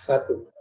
Satu.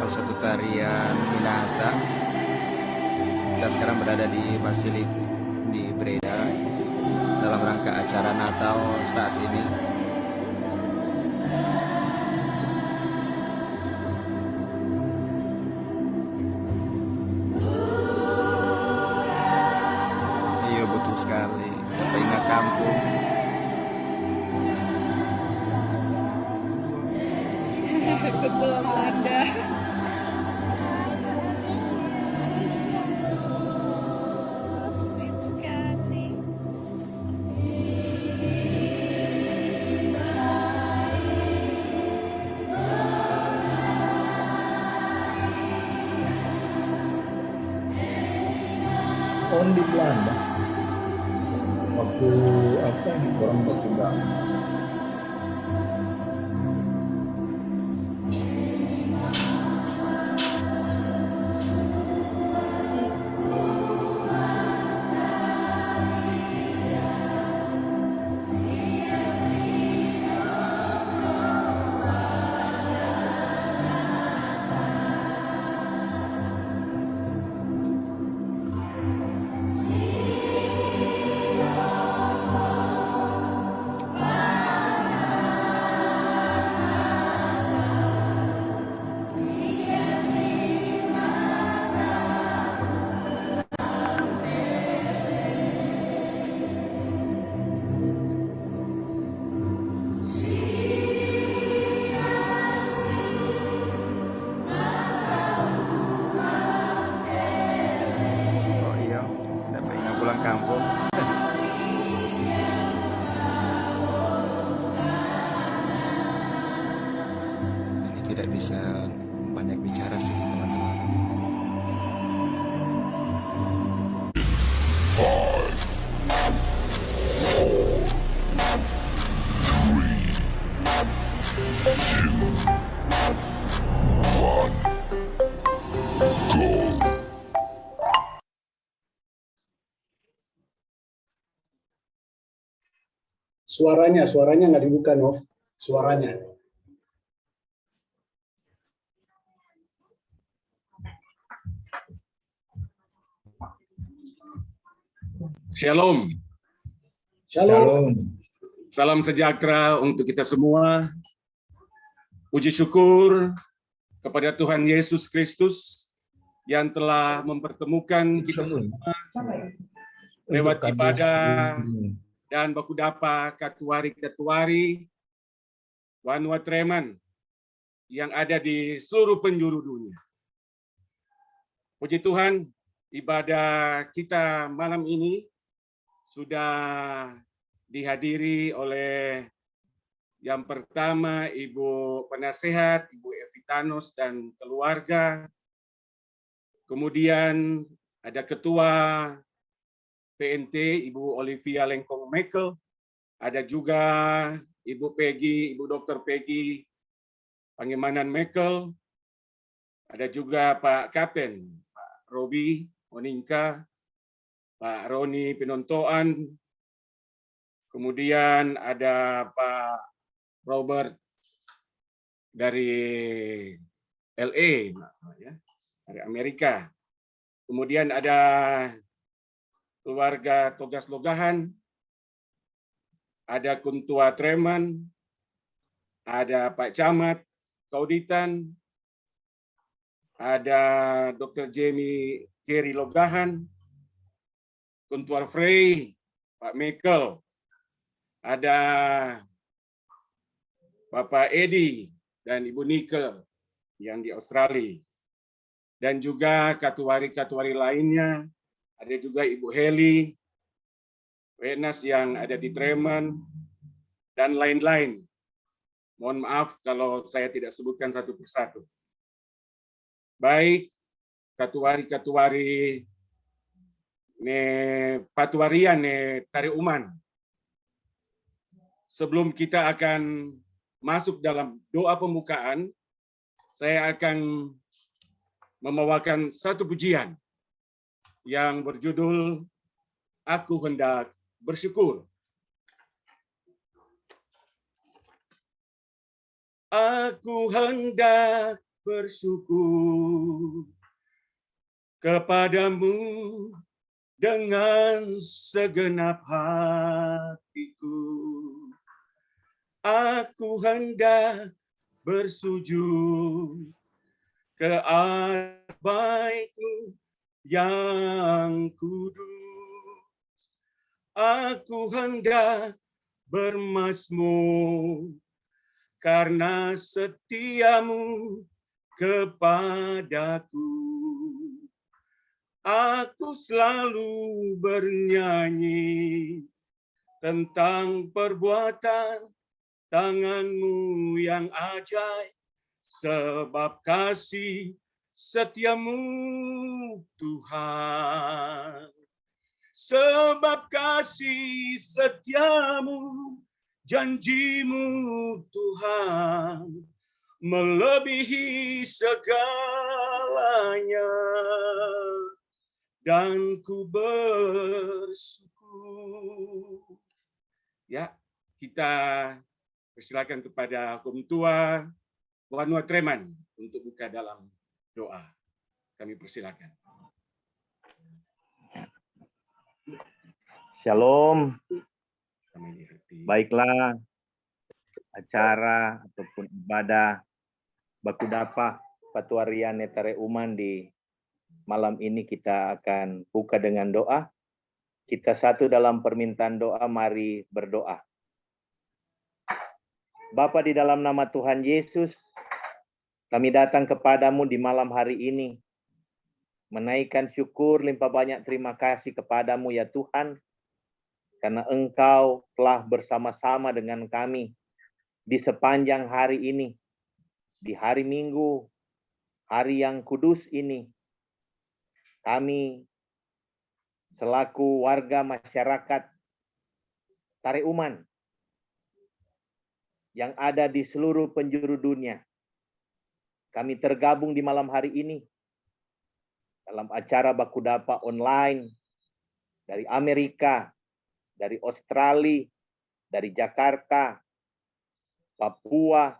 salah satu tarian Minahasa. Kita sekarang berada di Basilik di Breda dalam rangka acara Natal saat ini. Iya betul sekali, ingat kampung. Ketua Belanda. Sweet sekali. Tahun di Belanda waktu apa yang orang bertunggang. Kampung. Ini tidak bisa banyak bicara sih teman-teman. 5, 4, 3, 2, 1, go. Suaranya nggak dibuka, Nov. Suaranya. Shalom. Shalom. Salam sejahtera untuk kita semua. Puji syukur kepada Tuhan Yesus Kristus yang telah mempertemukan kita semua lewat ibadah dan baku dapa katuari-katuari Wanua Treman yang ada di seluruh penjuru dunia. Puji Tuhan, ibadah kita malam ini sudah dihadiri oleh yang pertama Ibu Penasehat, Ibu Evitanus dan keluarga. Kemudian ada Ketua PNT, Ibu Olivia Lengkong Mekel. Ada juga Ibu Peggy, Ibu Dr. Peggy Pangemanan Mekel. Ada juga Pak Kapten, Pak Robi Oningka, Pak Roni Pinontoan. Kemudian ada Pak Robert dari LA, dari Amerika. Kemudian ada keluarga Togas Logahan, ada Kuntua Treman, ada Pak Camat Kauditan, ada Dr. Jerry Logahan, Kuntuar Frey, Pak Mekel, ada Bapak Edi dan Ibu Nike yang di Australia. Dan juga katuari-katuari lainnya, ada juga Ibu Heli, Wenas yang ada di Treman, dan lain-lain. Mohon maaf kalau saya tidak sebutkan satu persatu. Baik, katuari-katuari patuarian Tari Uman. Sebelum kita akan masuk dalam doa pembukaan, saya akan membawakan satu pujian yang berjudul Aku Hendak Bersyukur. Aku hendak bersyukur kepadamu dengan segenap hatiku. Aku hendak bersujud ke arah baik-Mu yang kudus. Aku hendak bermazmur karena setiamu kepadaku. Aku selalu bernyanyi tentang perbuatan tangan-Mu yang ajaib, sebab kasih setiamu Tuhan. Sebab kasih setiamu, janji-Mu Tuhan, melebihi segalanya. Dan ku bersyukur. Ya, kita persilakan kepada Hukum Tua Wanua Treman untuk buka dalam doa. Kami persilakan. Shalom. Baiklah, acara ataupun ibadah baku dapa patuarian Tari Uman di malam ini kita akan buka dengan doa. Kita satu dalam permintaan doa, mari berdoa. Bapa, di dalam nama Tuhan Yesus, kami datang kepadamu di malam hari ini, menaikkan syukur limpah banyak terima kasih kepadamu ya Tuhan, karena Engkau telah bersama-sama dengan kami di sepanjang hari ini, di hari Minggu, hari yang kudus ini. Kami selaku warga masyarakat Tari Uman yang ada di seluruh penjuru dunia, kami tergabung di malam hari ini dalam acara baku dapa online dari Amerika, dari Australia, dari Jakarta, Papua,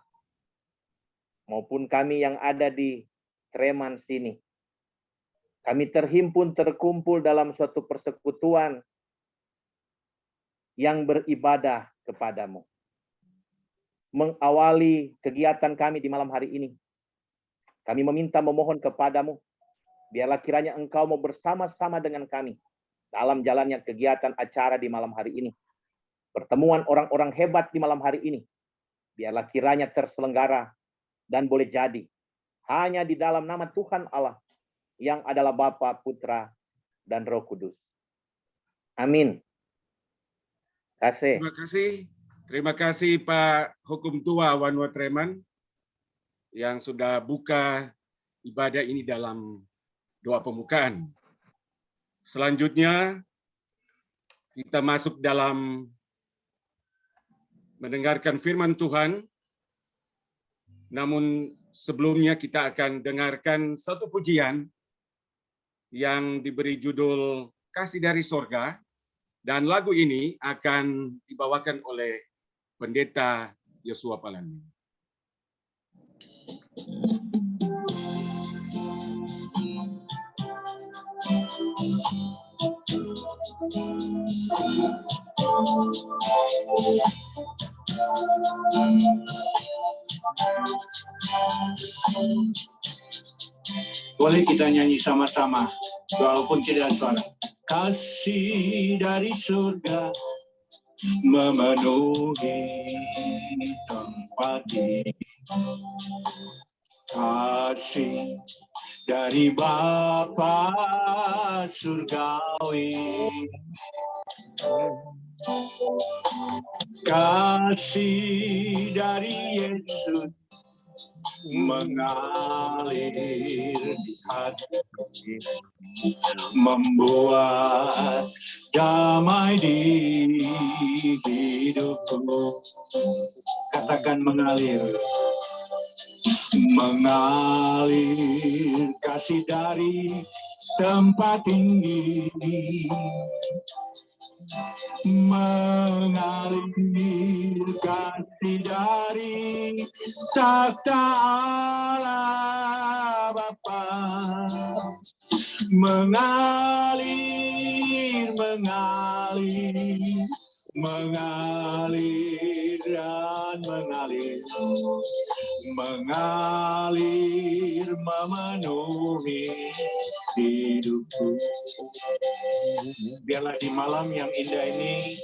maupun kami yang ada di Treman sini. Kami terhimpun, terkumpul dalam suatu persekutuan yang beribadah kepadamu. Mengawali kegiatan kami di malam hari ini, kami meminta memohon kepadamu, biarlah kiranya Engkau mau bersama-sama dengan kami dalam jalannya kegiatan acara di malam hari ini. Pertemuan orang-orang hebat di malam hari ini, biarlah kiranya terselenggara dan boleh jadi hanya di dalam nama Tuhan Allah yang adalah Bapa, Putra, dan Roh Kudus. Amin. Terima kasih. Terima kasih Pak Hukum Tua Wanua Treman yang sudah buka ibadah ini dalam doa pembukaan. Selanjutnya kita masuk dalam mendengarkan firman Tuhan. Namun sebelumnya kita akan dengarkan satu pujian yang diberi judul Kasih dari Sorga, dan lagu ini akan dibawakan oleh Pendeta Yosua Palending. Boleh kita nyanyi sama-sama, walaupun tidak ada suara. Kasih dari surga memenuhi tempat ini. Kasih dari Bapa surgawi. Kasih dari Yesus mengalir di hati, membuat damai di hidupku. Katakan mengalir. Mengalir kasih dari tempat tinggi, mengalir kasih dari takhta Allah Bapa, mengalir, mengalir, mengalir dan mengalir, mengalir memenuhi hidupku. Biarlah di malam yang indah ini,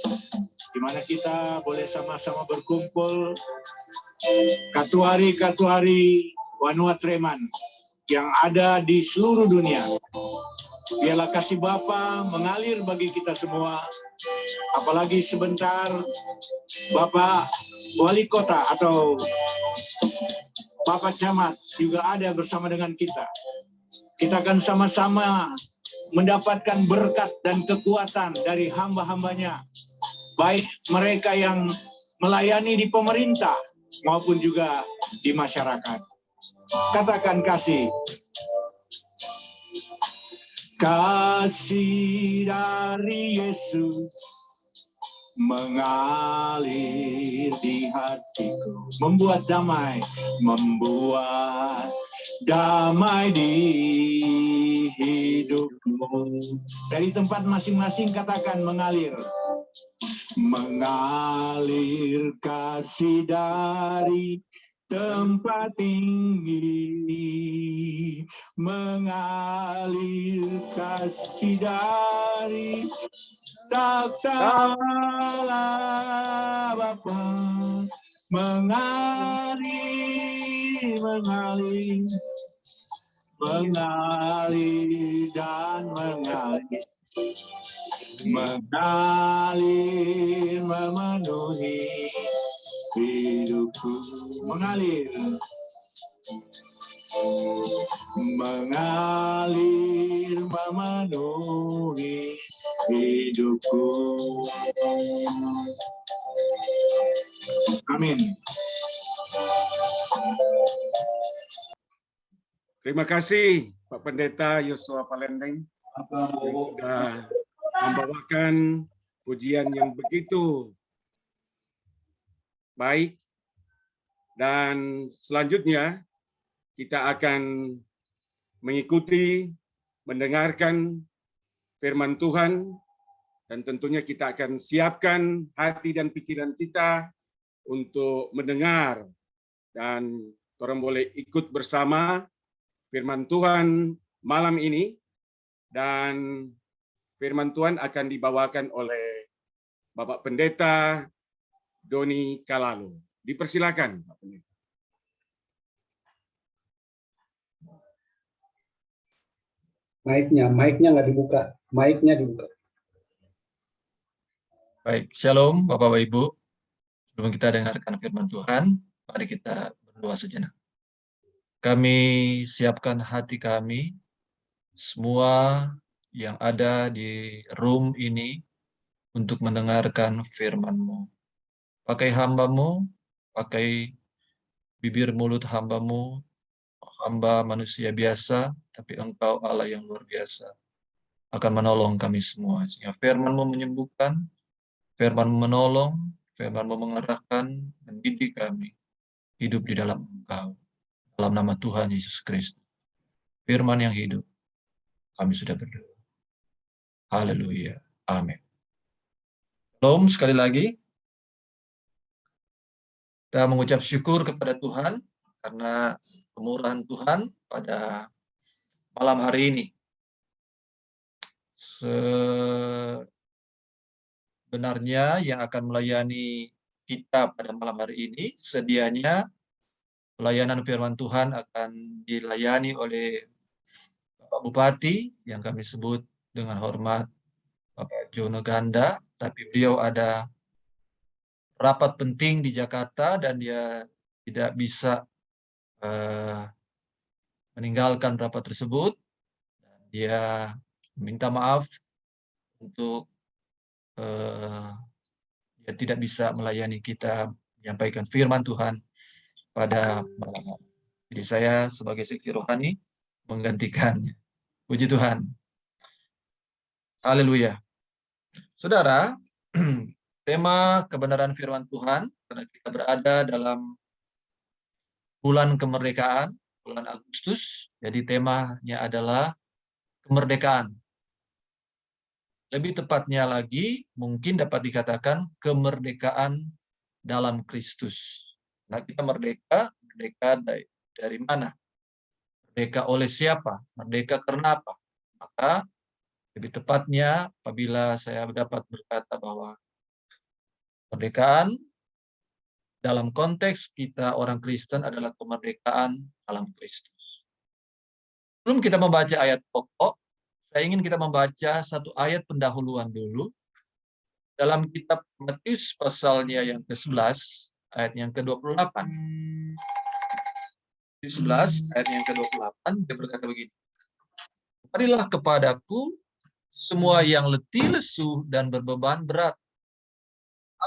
di mana kita boleh sama-sama berkumpul, katuari-katuari Wanua Treman yang ada di seluruh dunia. Biarlah kasih Bapa mengalir bagi kita semua. Apalagi sebentar Bapak Wali Kota atau Bapak Camat juga ada bersama dengan kita. Kita akan sama-sama mendapatkan berkat dan kekuatan dari hamba-hambanya, baik mereka yang melayani di pemerintah maupun juga di masyarakat. Katakan kasih. Kasih dari Yesus mengalir di hatiku, membuat damai di hidupmu. Dari tempat masing-masing katakan mengalir. Mengalir kasih dari tempat tinggi, mengalir kasih dari takhta Allah Bapa, mengalir, mengalir, mengalir dan mengalir, mengalir memenuhi hidupku. Mengalir, mengalir memenuhi hidupku. Amin. Terima kasih Pak Pendeta Yosua Palending yang sudah membawakan pujian yang begitu baik. Dan selanjutnya kita akan mengikuti, mendengarkan firman Tuhan Dan tentunya kita akan siapkan hati dan pikiran kita untuk mendengar, dan orang boleh ikut bersama firman Tuhan malam ini. Dan firman Tuhan akan dibawakan oleh Bapak Pendeta Doni Kalalo. Dipersilakan, Pak Pendeta. Mic-nya nggak dibuka. Mic-nya dibuka. Baik, shalom Bapak Ibu. Sebelum kita dengarkan firman Tuhan, mari kita berdoa sejenak. Kami siapkan hati kami, semua yang ada di room ini, untuk mendengarkan firman-Mu. Pakai hamba-Mu, pakai bibir mulut hamba-Mu, hamba manusia biasa, tapi Engkau Allah yang luar biasa, akan menolong kami semua. Sehingga firman-Mu menyembuhkan, firman-Mu menolong, firman-Mu mengarahkan, mendidik kami hidup di dalam Engkau. Dalam nama Tuhan Yesus Kristus, firman yang hidup, kami sudah berdoa. Haleluya. Amin. Shalom sekali lagi. Kita mengucap syukur kepada Tuhan karena kemurahan Tuhan pada malam hari ini. Sebenarnya yang akan melayani kita pada malam hari ini, sedianya pelayanan firman Tuhan akan dilayani oleh Bapak Bupati yang kami sebut dengan hormat Bapak Jono Ganda, tapi beliau ada rapat penting di Jakarta dan dia tidak bisa meninggalkan rapat tersebut. Dia minta maaf untuk dia tidak bisa melayani kita menyampaikan firman Tuhan pada malam hari. Jadi saya sebagai seksi rohani menggantikannya. Puji Tuhan. Haleluya. Saudara, tema kebenaran firman Tuhan, karena kita berada dalam bulan kemerdekaan, bulan Agustus, jadi temanya adalah kemerdekaan. Lebih tepatnya lagi, mungkin dapat dikatakan kemerdekaan dalam Kristus. Nah, kita merdeka dari mana? Merdeka oleh siapa? Merdeka karena apa? Maka lebih tepatnya apabila saya dapat berkata bahwa kemerdekaan dalam konteks kita orang Kristen adalah kemerdekaan dalam Kristus. Sebelum kita membaca ayat pokok, saya ingin kita membaca satu ayat pendahuluan dulu. Dalam kitab Matius pasalnya yang ke-11, ayat yang ke-28. Di 11, ayat yang ke-28, dia berkata begini. Marilah kepadaku semua yang letih lesu dan berbeban berat.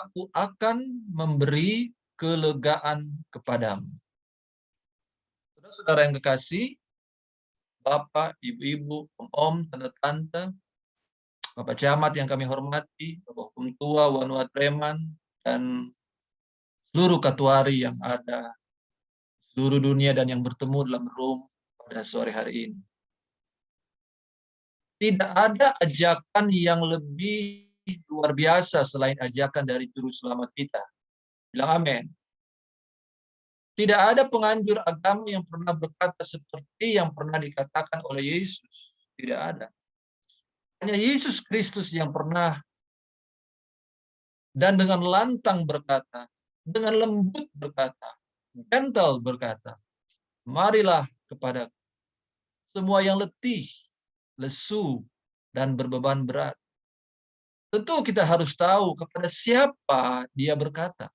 Aku akan memberi kelegaan kepadamu. Saudara-saudara yang kekasih, Bapak, Ibu-ibu, Om, Tante-tante, Bapak Camat yang kami hormati, Bapak Hukum Tua, Wanua Treman, dan seluruh katuari yang ada seluruh dunia dan yang bertemu dalam room pada sore hari ini. Tidak ada ajakan yang lebih luar biasa selain ajakan dari Juru Selamat kita. Bilang amin. Tidak ada penganjur agama yang pernah berkata seperti yang pernah dikatakan oleh Yesus. Tidak ada. Hanya Yesus Kristus yang pernah dan dengan lantang berkata, dengan lembut berkata, gentle berkata, marilah kepada semua yang letih, lesu, dan berbeban berat. Tentu kita harus tahu kepada siapa dia berkata.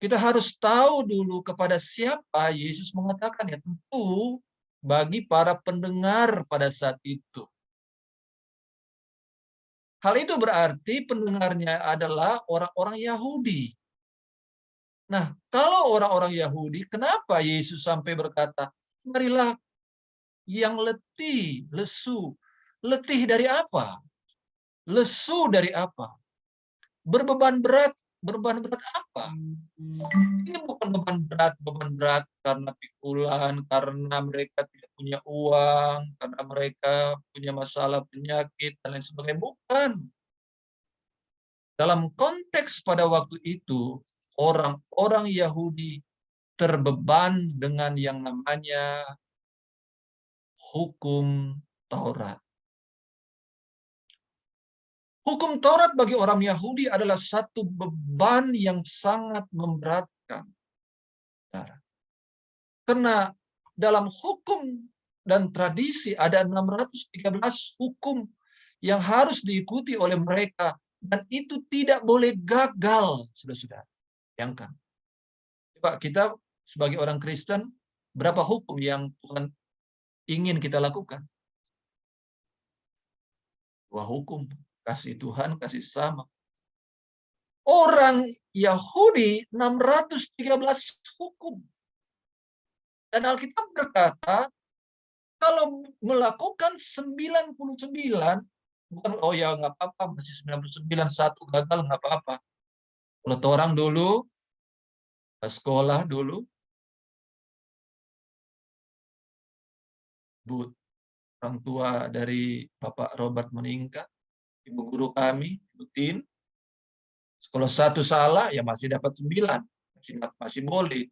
Kita harus tahu dulu kepada siapa Yesus mengatakan, ya tentu bagi para pendengar pada saat itu. Hal itu berarti pendengarnya adalah orang-orang Yahudi. Nah, kalau orang-orang Yahudi, kenapa Yesus sampai berkata, marilah yang letih, lesu. Letih dari apa? Lesu dari apa? Berbeban berat apa? Ini bukan beban berat karena pikulan, karena mereka tidak punya uang, karena mereka punya masalah penyakit dan lain sebagainya. Bukan. Dalam konteks pada waktu itu, orang-orang Yahudi terbeban dengan yang namanya hukum Taurat. Hukum Taurat bagi orang Yahudi adalah satu beban yang sangat memberatkan. Karena dalam hukum dan tradisi ada 613 hukum yang harus diikuti oleh mereka, dan itu tidak boleh gagal, saudara-saudara. Bayangkan. Coba kita sebagai orang Kristen, berapa hukum yang Tuhan ingin kita lakukan? 2 hukum. Kasih Tuhan, kasih sesama. Orang Yahudi 613 hukum. Dan Alkitab berkata, kalau melakukan 99, bukan, oh ya nggak apa-apa, masih 99, satu gagal nggak apa-apa. Kalau orang dulu, sekolah dulu, Bu, orang tua dari Bapak Robert meninggal, ibu guru kami, Ibu Tin, kalau satu salah ya masih dapat 9, masih boleh.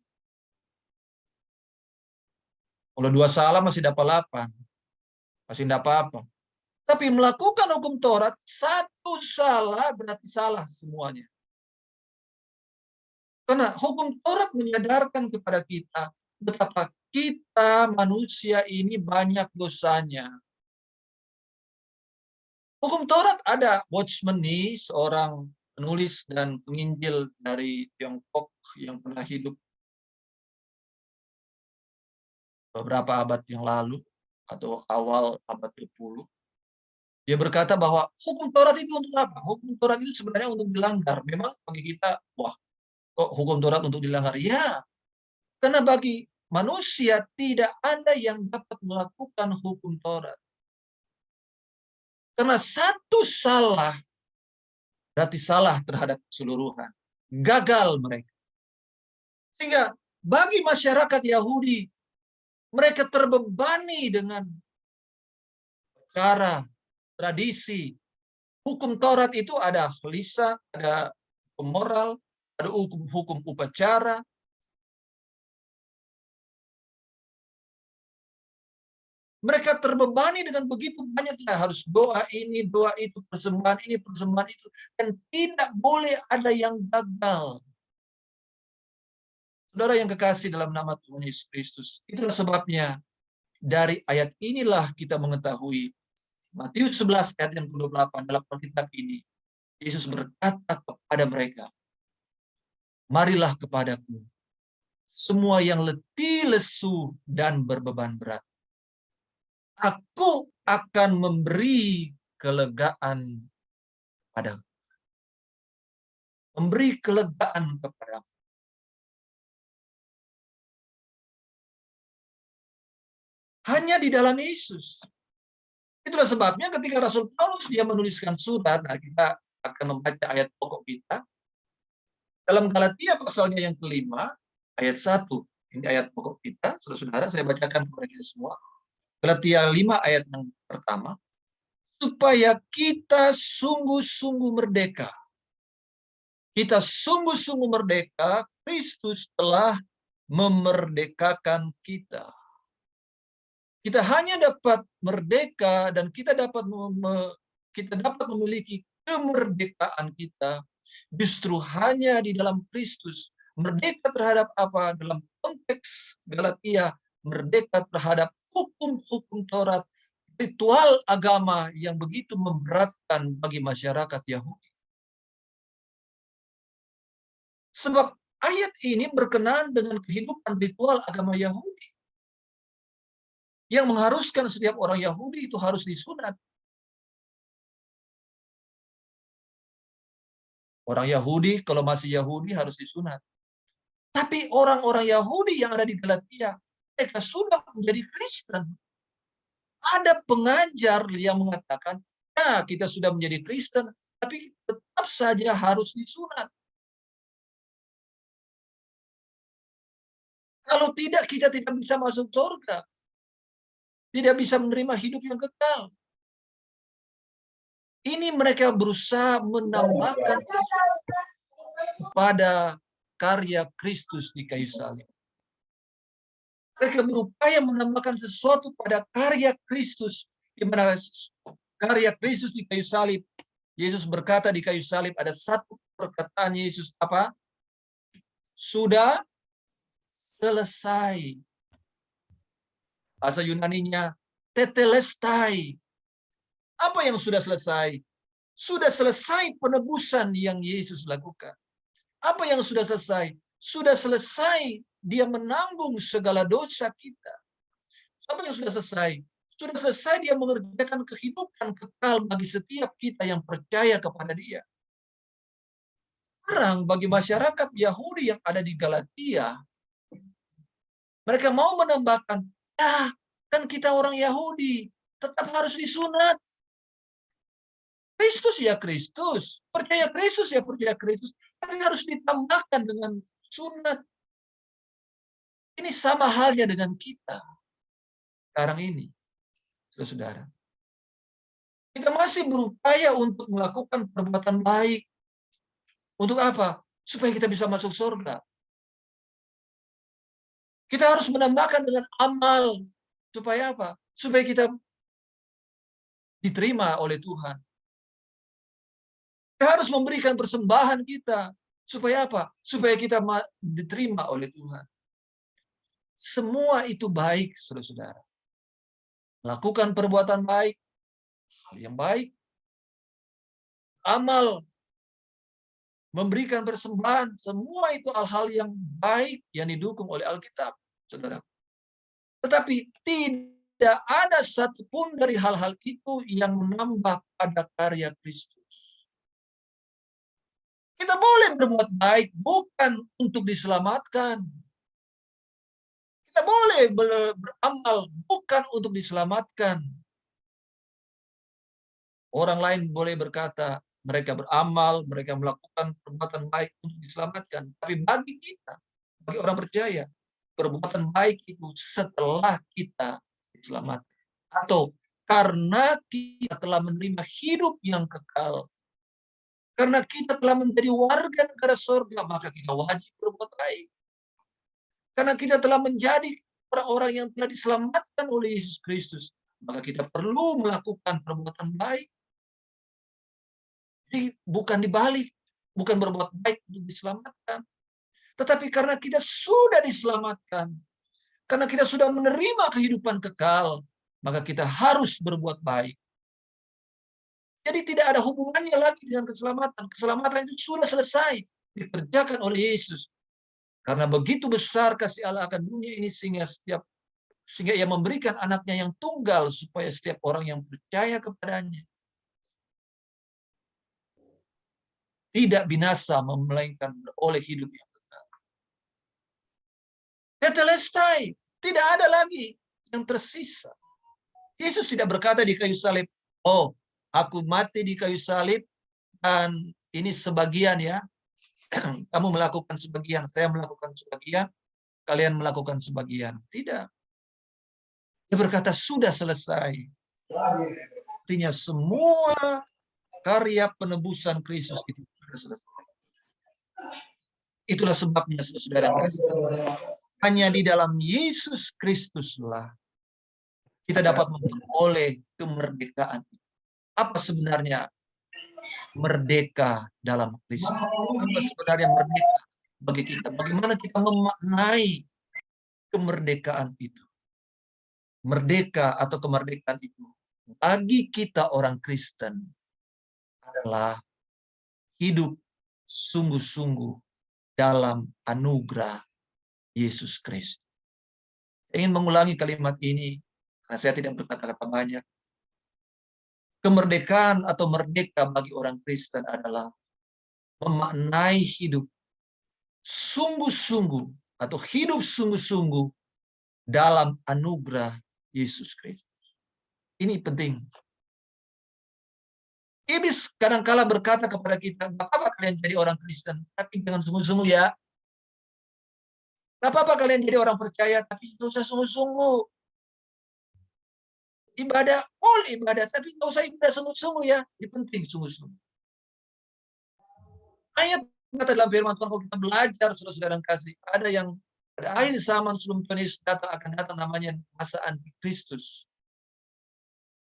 Kalau 2 salah masih dapat 8, masih tidak apa-apa. Tapi melakukan hukum Taurat, 1 salah berarti salah semuanya. Karena hukum Taurat menyadarkan kepada kita betapa kita manusia ini banyak dosanya. Hukum Taurat ada. Watchman Nee, seorang penulis dan penginjil dari Tiongkok yang pernah hidup beberapa abad yang lalu atau awal abad 20. Dia berkata bahwa hukum Taurat itu untuk apa? Hukum Taurat itu sebenarnya untuk dilanggar. Memang bagi kita, wah, kok hukum Taurat untuk dilanggar? Ya, karena bagi manusia tidak ada yang dapat melakukan hukum Taurat. Karena 1 salah berarti salah terhadap keseluruhan. Gagal mereka. Sehingga bagi masyarakat Yahudi, mereka terbebani dengan cara, tradisi. Hukum Taurat itu ada lisan, ada hukum moral, ada hukum upacara. Mereka terbebani dengan begitu banyaknya, harus doa ini, doa itu, persembahan ini, persembahan itu, dan tidak boleh ada yang gagal. Saudara yang kekasih dalam nama Tuhan Yesus Kristus, itulah sebabnya dari ayat inilah kita mengetahui Matius 11 ayat yang ke-28 dalam Alkitab ini, Yesus berkata kepada mereka, marilah kepadaku, semua yang letih, lesu, dan berbeban berat. Aku akan memberi kelegaan kepadamu. Memberi kelegaan kepadamu. Hanya di dalam Yesus. Itulah sebabnya ketika Rasul Paulus dia menuliskan surat, nah kita akan membaca ayat pokok kita. Dalam Galatia pasalnya yang kelima, ayat 1. Ini ayat pokok kita, saudara-saudara, saya bacakan kepada kita semua. Galatia 5 ayat yang pertama. Supaya kita sungguh-sungguh merdeka. Kita sungguh-sungguh merdeka, Kristus telah memerdekakan kita. Kita hanya dapat merdeka dan kita dapat memiliki kemerdekaan kita justru hanya di dalam Kristus. Merdeka terhadap apa? Dalam konteks Galatia, merdeka terhadap hukum-hukum Taurat, ritual agama yang begitu memberatkan bagi masyarakat Yahudi. Sebab ayat ini berkenaan dengan kehidupan ritual agama Yahudi. Yang mengharuskan setiap orang Yahudi itu harus disunat. Orang Yahudi, kalau masih Yahudi harus disunat. Tapi orang-orang Yahudi yang ada di Galatia, mereka sudah menjadi Kristen. Ada pengajar yang mengatakan, ya kita sudah menjadi Kristen, tapi tetap saja harus disunat. Kalau tidak, kita tidak bisa masuk surga. tidak bisa menerima hidup yang kekal. Ini mereka berusaha menambahkan pada karya Kristus di kayu salib. Mereka berupaya menambahkan sesuatu pada karya Kristus, di mana karya Kristus di kayu salib. Yesus berkata di kayu salib, ada satu perkataan Yesus apa? Sudah selesai. Bahasa Yunaninya tetelestai. Apa yang sudah selesai? Sudah selesai penebusan yang Yesus lakukan. Apa yang sudah selesai? Sudah selesai dia menanggung segala dosa kita. Apa yang sudah selesai? Sudah selesai dia mengerjakan kehidupan kekal bagi setiap kita yang percaya kepada dia. Sekarang bagi masyarakat Yahudi yang ada di Galatia, mereka mau menambahkan, ya kan kita orang Yahudi, tetap harus disunat. Kristus ya Kristus, percaya Kristus ya percaya Kristus, tapi harus ditambahkan dengan sunat. Ini sama halnya dengan kita sekarang ini, saudara. Kita masih berupaya untuk melakukan perbuatan baik. Untuk apa? Supaya kita bisa masuk surga. Kita harus menambahkan dengan amal. Supaya apa? Supaya kita diterima oleh Tuhan. Kita harus memberikan persembahan kita. Supaya apa? Supaya kita diterima oleh Tuhan. Semua itu baik, saudara-saudara. Lakukan perbuatan baik, hal yang baik. Amal, memberikan persembahan, semua itu hal-hal yang baik yang didukung oleh Alkitab, saudara. Tetapi tidak ada satupun dari hal-hal itu yang menambah pada karya Kristus. Kita boleh berbuat baik bukan untuk diselamatkan. Kita boleh beramal bukan untuk diselamatkan. Orang lain boleh berkata, mereka beramal, mereka melakukan perbuatan baik untuk diselamatkan. Tapi bagi kita, bagi orang percaya, perbuatan baik itu setelah kita diselamatkan. Atau karena kita telah menerima hidup yang kekal. Karena kita telah menjadi warga negara surga, maka kita wajib berbuat baik. Karena kita telah menjadi orang-orang yang telah diselamatkan oleh Yesus Kristus, maka kita perlu melakukan perbuatan baik. Jadi bukan dibalik, bukan berbuat baik untuk diselamatkan. Tetapi karena kita sudah diselamatkan, karena kita sudah menerima kehidupan kekal, maka kita harus berbuat baik. Jadi tidak ada hubungannya lagi dengan keselamatan. Keselamatan itu sudah selesai, dikerjakan oleh Yesus. Karena begitu besar kasih Allah akan dunia ini sehingga ia memberikan anaknya yang tunggal supaya setiap orang yang percaya kepadanya tidak binasa melainkan beroleh hidup yang kekal. Tetelestai, tidak ada lagi yang tersisa. Yesus tidak berkata di kayu salib, oh, aku mati di kayu salib dan ini sebagian ya. Kamu melakukan sebagian, saya melakukan sebagian, kalian melakukan sebagian. Tidak. Dia berkata sudah selesai. Artinya semua karya penebusan Kristus itu sudah selesai. Itulah sebabnya, saudara, hanya di dalam Yesus Kristuslah kita dapat memperoleh kemerdekaan. Apa sebenarnya merdeka dalam Kristus? Apa sebenarnya merdeka bagi kita? Bagaimana kita memaknai kemerdekaan itu? Merdeka atau kemerdekaan itu bagi kita orang Kristen adalah hidup sungguh-sungguh dalam anugerah Yesus Kristus. Saya ingin mengulangi kalimat ini karena saya tidak berkata-kata banyak. Kemerdekaan atau merdeka bagi orang Kristen adalah memaknai hidup sungguh-sungguh atau hidup sungguh-sungguh dalam anugerah Yesus Kristus. Ini penting. Iblis kadang-kala berkata kepada kita, "Gak apa-apa kalian jadi orang Kristen, tapi jangan sungguh-sungguh ya. Gak apa-apa kalian jadi orang percaya, tapi tidak usah sungguh-sungguh. Ibadah, boleh ibadah, tapi nggak usah ibadah sungguh-sungguh ya. Ini penting sungguh-sungguh. Ayat kata dalam firman Tuhan, kalau kita belajar, saudara-saudara yang kasih, ada yang pada akhir zaman sebelum Tuhan Yesus datang akan datang namanya masa antikristus.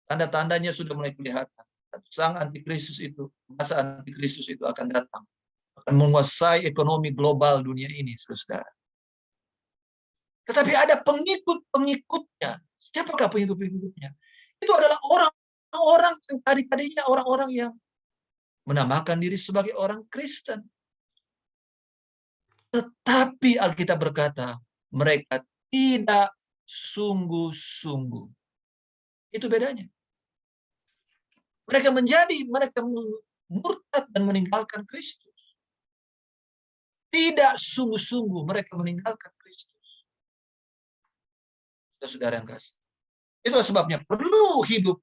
Tanda-tandanya sudah mulai kelihatan. Sang antikristus itu, masa antikristus itu akan datang. Akan menguasai ekonomi global dunia ini, saudara. Tetapi ada pengikut-pengikutnya. Siapakah pengikut-pengikutnya? Itu adalah orang-orang yang tadinya orang-orang yang menamakan diri sebagai orang Kristen. Tetapi Alkitab berkata, mereka tidak sungguh-sungguh. Itu bedanya. Mereka murtad dan meninggalkan Kristus. Tidak sungguh-sungguh mereka meninggalkan Kristus. Saudara yang kasih. Itulah sebabnya perlu hidup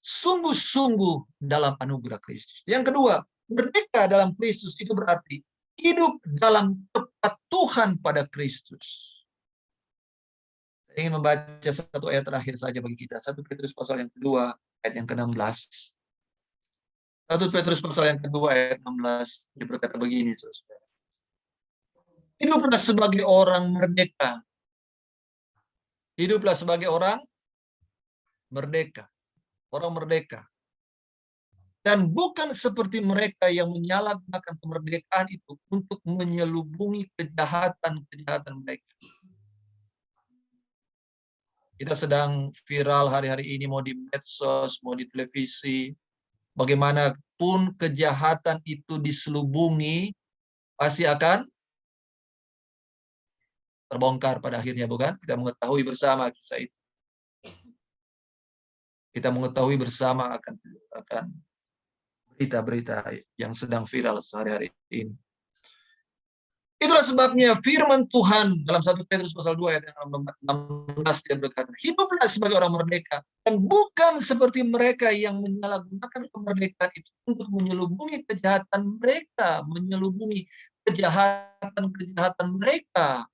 sungguh-sungguh dalam anugerah Kristus. Yang kedua, merdeka dalam Kristus itu berarti hidup dalam kepatuhan pada Kristus. Saya ingin membaca satu ayat terakhir saja bagi kita. 1 Petrus pasal yang kedua, ayat yang ke-16. 1 Petrus pasal yang kedua, ayat 16. Dia berkata begini, saudara. Hiduplah sebagai orang merdeka. Hiduplah sebagai orang merdeka. Orang merdeka. Dan bukan seperti mereka yang menyalahgunakan kemerdekaan itu untuk menyelubungi kejahatan-kejahatan mereka. Kita sedang viral hari-hari ini, mau di medsos, mau di televisi. Bagaimanapun kejahatan itu diselubungi, pasti akan terbongkar pada akhirnya, bukan? Kita mengetahui bersama kisah itu. Kita mengetahui bersama akan berita-berita yang sedang viral sehari-hari ini. Itulah sebabnya firman Tuhan dalam 1 Petrus pasal 2 ayat 16 dia berkata, hiduplah sebagai orang merdeka dan bukan seperti mereka yang menyalahgunakan kemerdekaan itu untuk menyelubungi kejahatan mereka, menyelubungi kejahatan-kejahatan mereka.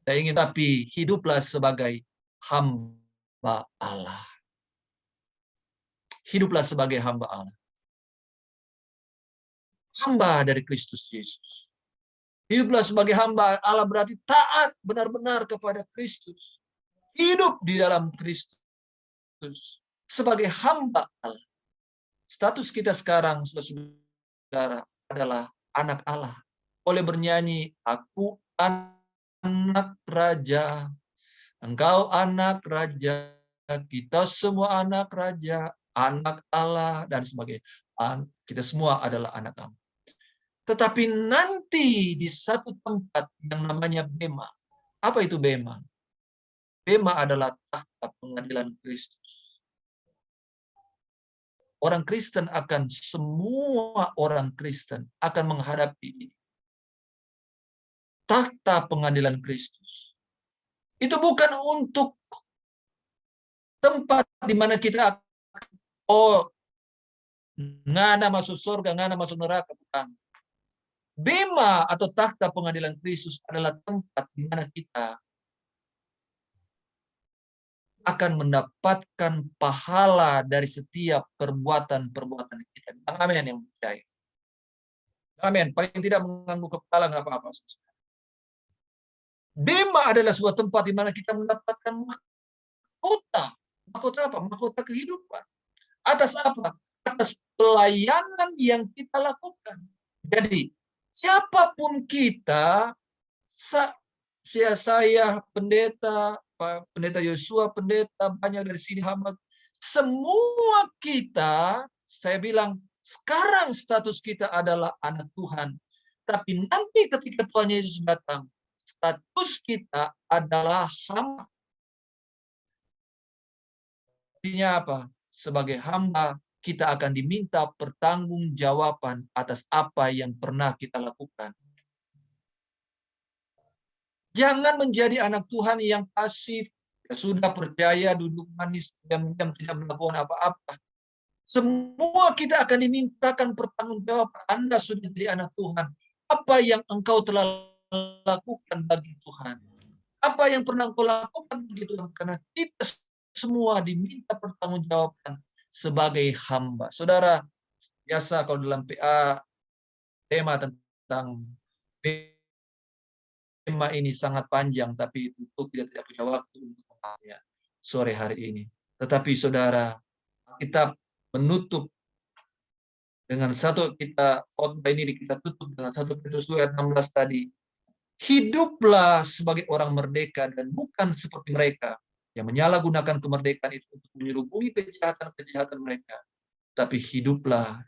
Saya ingin tapi hiduplah sebagai hamba Allah. Hiduplah sebagai hamba Allah. Hamba dari Kristus Yesus. Hiduplah sebagai hamba Allah berarti taat benar-benar kepada Kristus. Hidup di dalam Kristus. Sebagai hamba Allah. Status kita sekarang, saudara, adalah anak Allah. Boleh bernyanyi, aku anak raja, engkau anak raja, kita semua anak raja, anak Allah, dan sebagainya. Kita semua adalah anak Allah. Tetapi nanti di satu tempat yang namanya Bema. Apa itu Bema? Bema adalah takhta pengadilan Kristus. Orang Kristen semua orang Kristen akan menghadapi ini. Takhta pengadilan Kristus. Itu bukan untuk tempat di mana kita ngana masuk surga, ngana masuk neraka, bukan. Bema atau takhta pengadilan Kristus adalah tempat di mana kita akan mendapatkan pahala dari setiap perbuatan-perbuatan kita. Amin yang percaya. Amin. Paling tidak mengangguk kepala nggak apa-apa. Bema adalah sebuah tempat di mana kita mendapatkan mahkota. Mahkota apa? Mahkota kehidupan. Atas apa? Atas pelayanan yang kita lakukan. Jadi, siapapun kita, saya, pendeta, Pak Pendeta Yosua, pendeta, banyak dari sini hamba, semua kita, saya bilang, sekarang status kita adalah anak Tuhan. Tapi nanti ketika Tuhan Yesus datang, status kita adalah hamba. Artinya apa? Sebagai hamba, kita akan diminta pertanggungjawaban atas apa yang pernah kita lakukan. Jangan menjadi anak Tuhan yang pasif, ya sudah percaya, duduk manis, diam-diam tidak melakukan apa-apa. Semua kita akan dimintakan pertanggungjawaban. Anda sudah jadi anak Tuhan. Apa yang engkau telah lakukan bagi Tuhan? Apa yang pernah engkau lakukan bagi Tuhan? Karena kita semua diminta pertanggungjawaban sebagai hamba. Saudara, biasa kalau dalam PA, tema tentang tema ini sangat panjang, tapi tentu kita tidak punya waktu untuk membahasnya sore hari ini. Tetapi saudara, kita menutup dengan khotbah ini kita tutup dengan 1 Petrus 2 ayat 16 tadi. Hiduplah sebagai orang merdeka dan bukan seperti mereka yang menyalahgunakan kemerdekaan itu untuk menyelubungi kejahatan-kejahatan mereka. Tapi hiduplah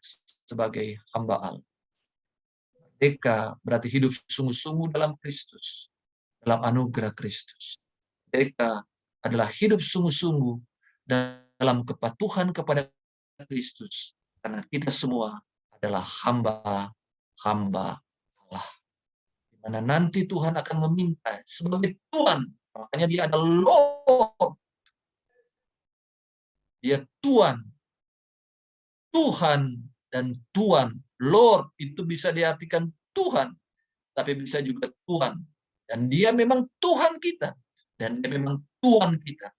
sebagai hamba Allah. Merdeka berarti hidup sungguh-sungguh dalam Kristus, dalam anugerah Kristus. Merdeka adalah hidup sungguh-sungguh dalam kepatuhan kepada Kristus. Karena kita semua adalah hamba-hamba Allah. Di mana nanti Tuhan akan meminta sebagai Tuhan. Makanya dia adalah Lord. Dia Tuhan. Tuhan dan Tuhan. Lord itu bisa diartikan Tuhan. Tapi bisa juga Tuhan. Dan dia memang Tuhan kita. Dan dia memang Tuhan kita.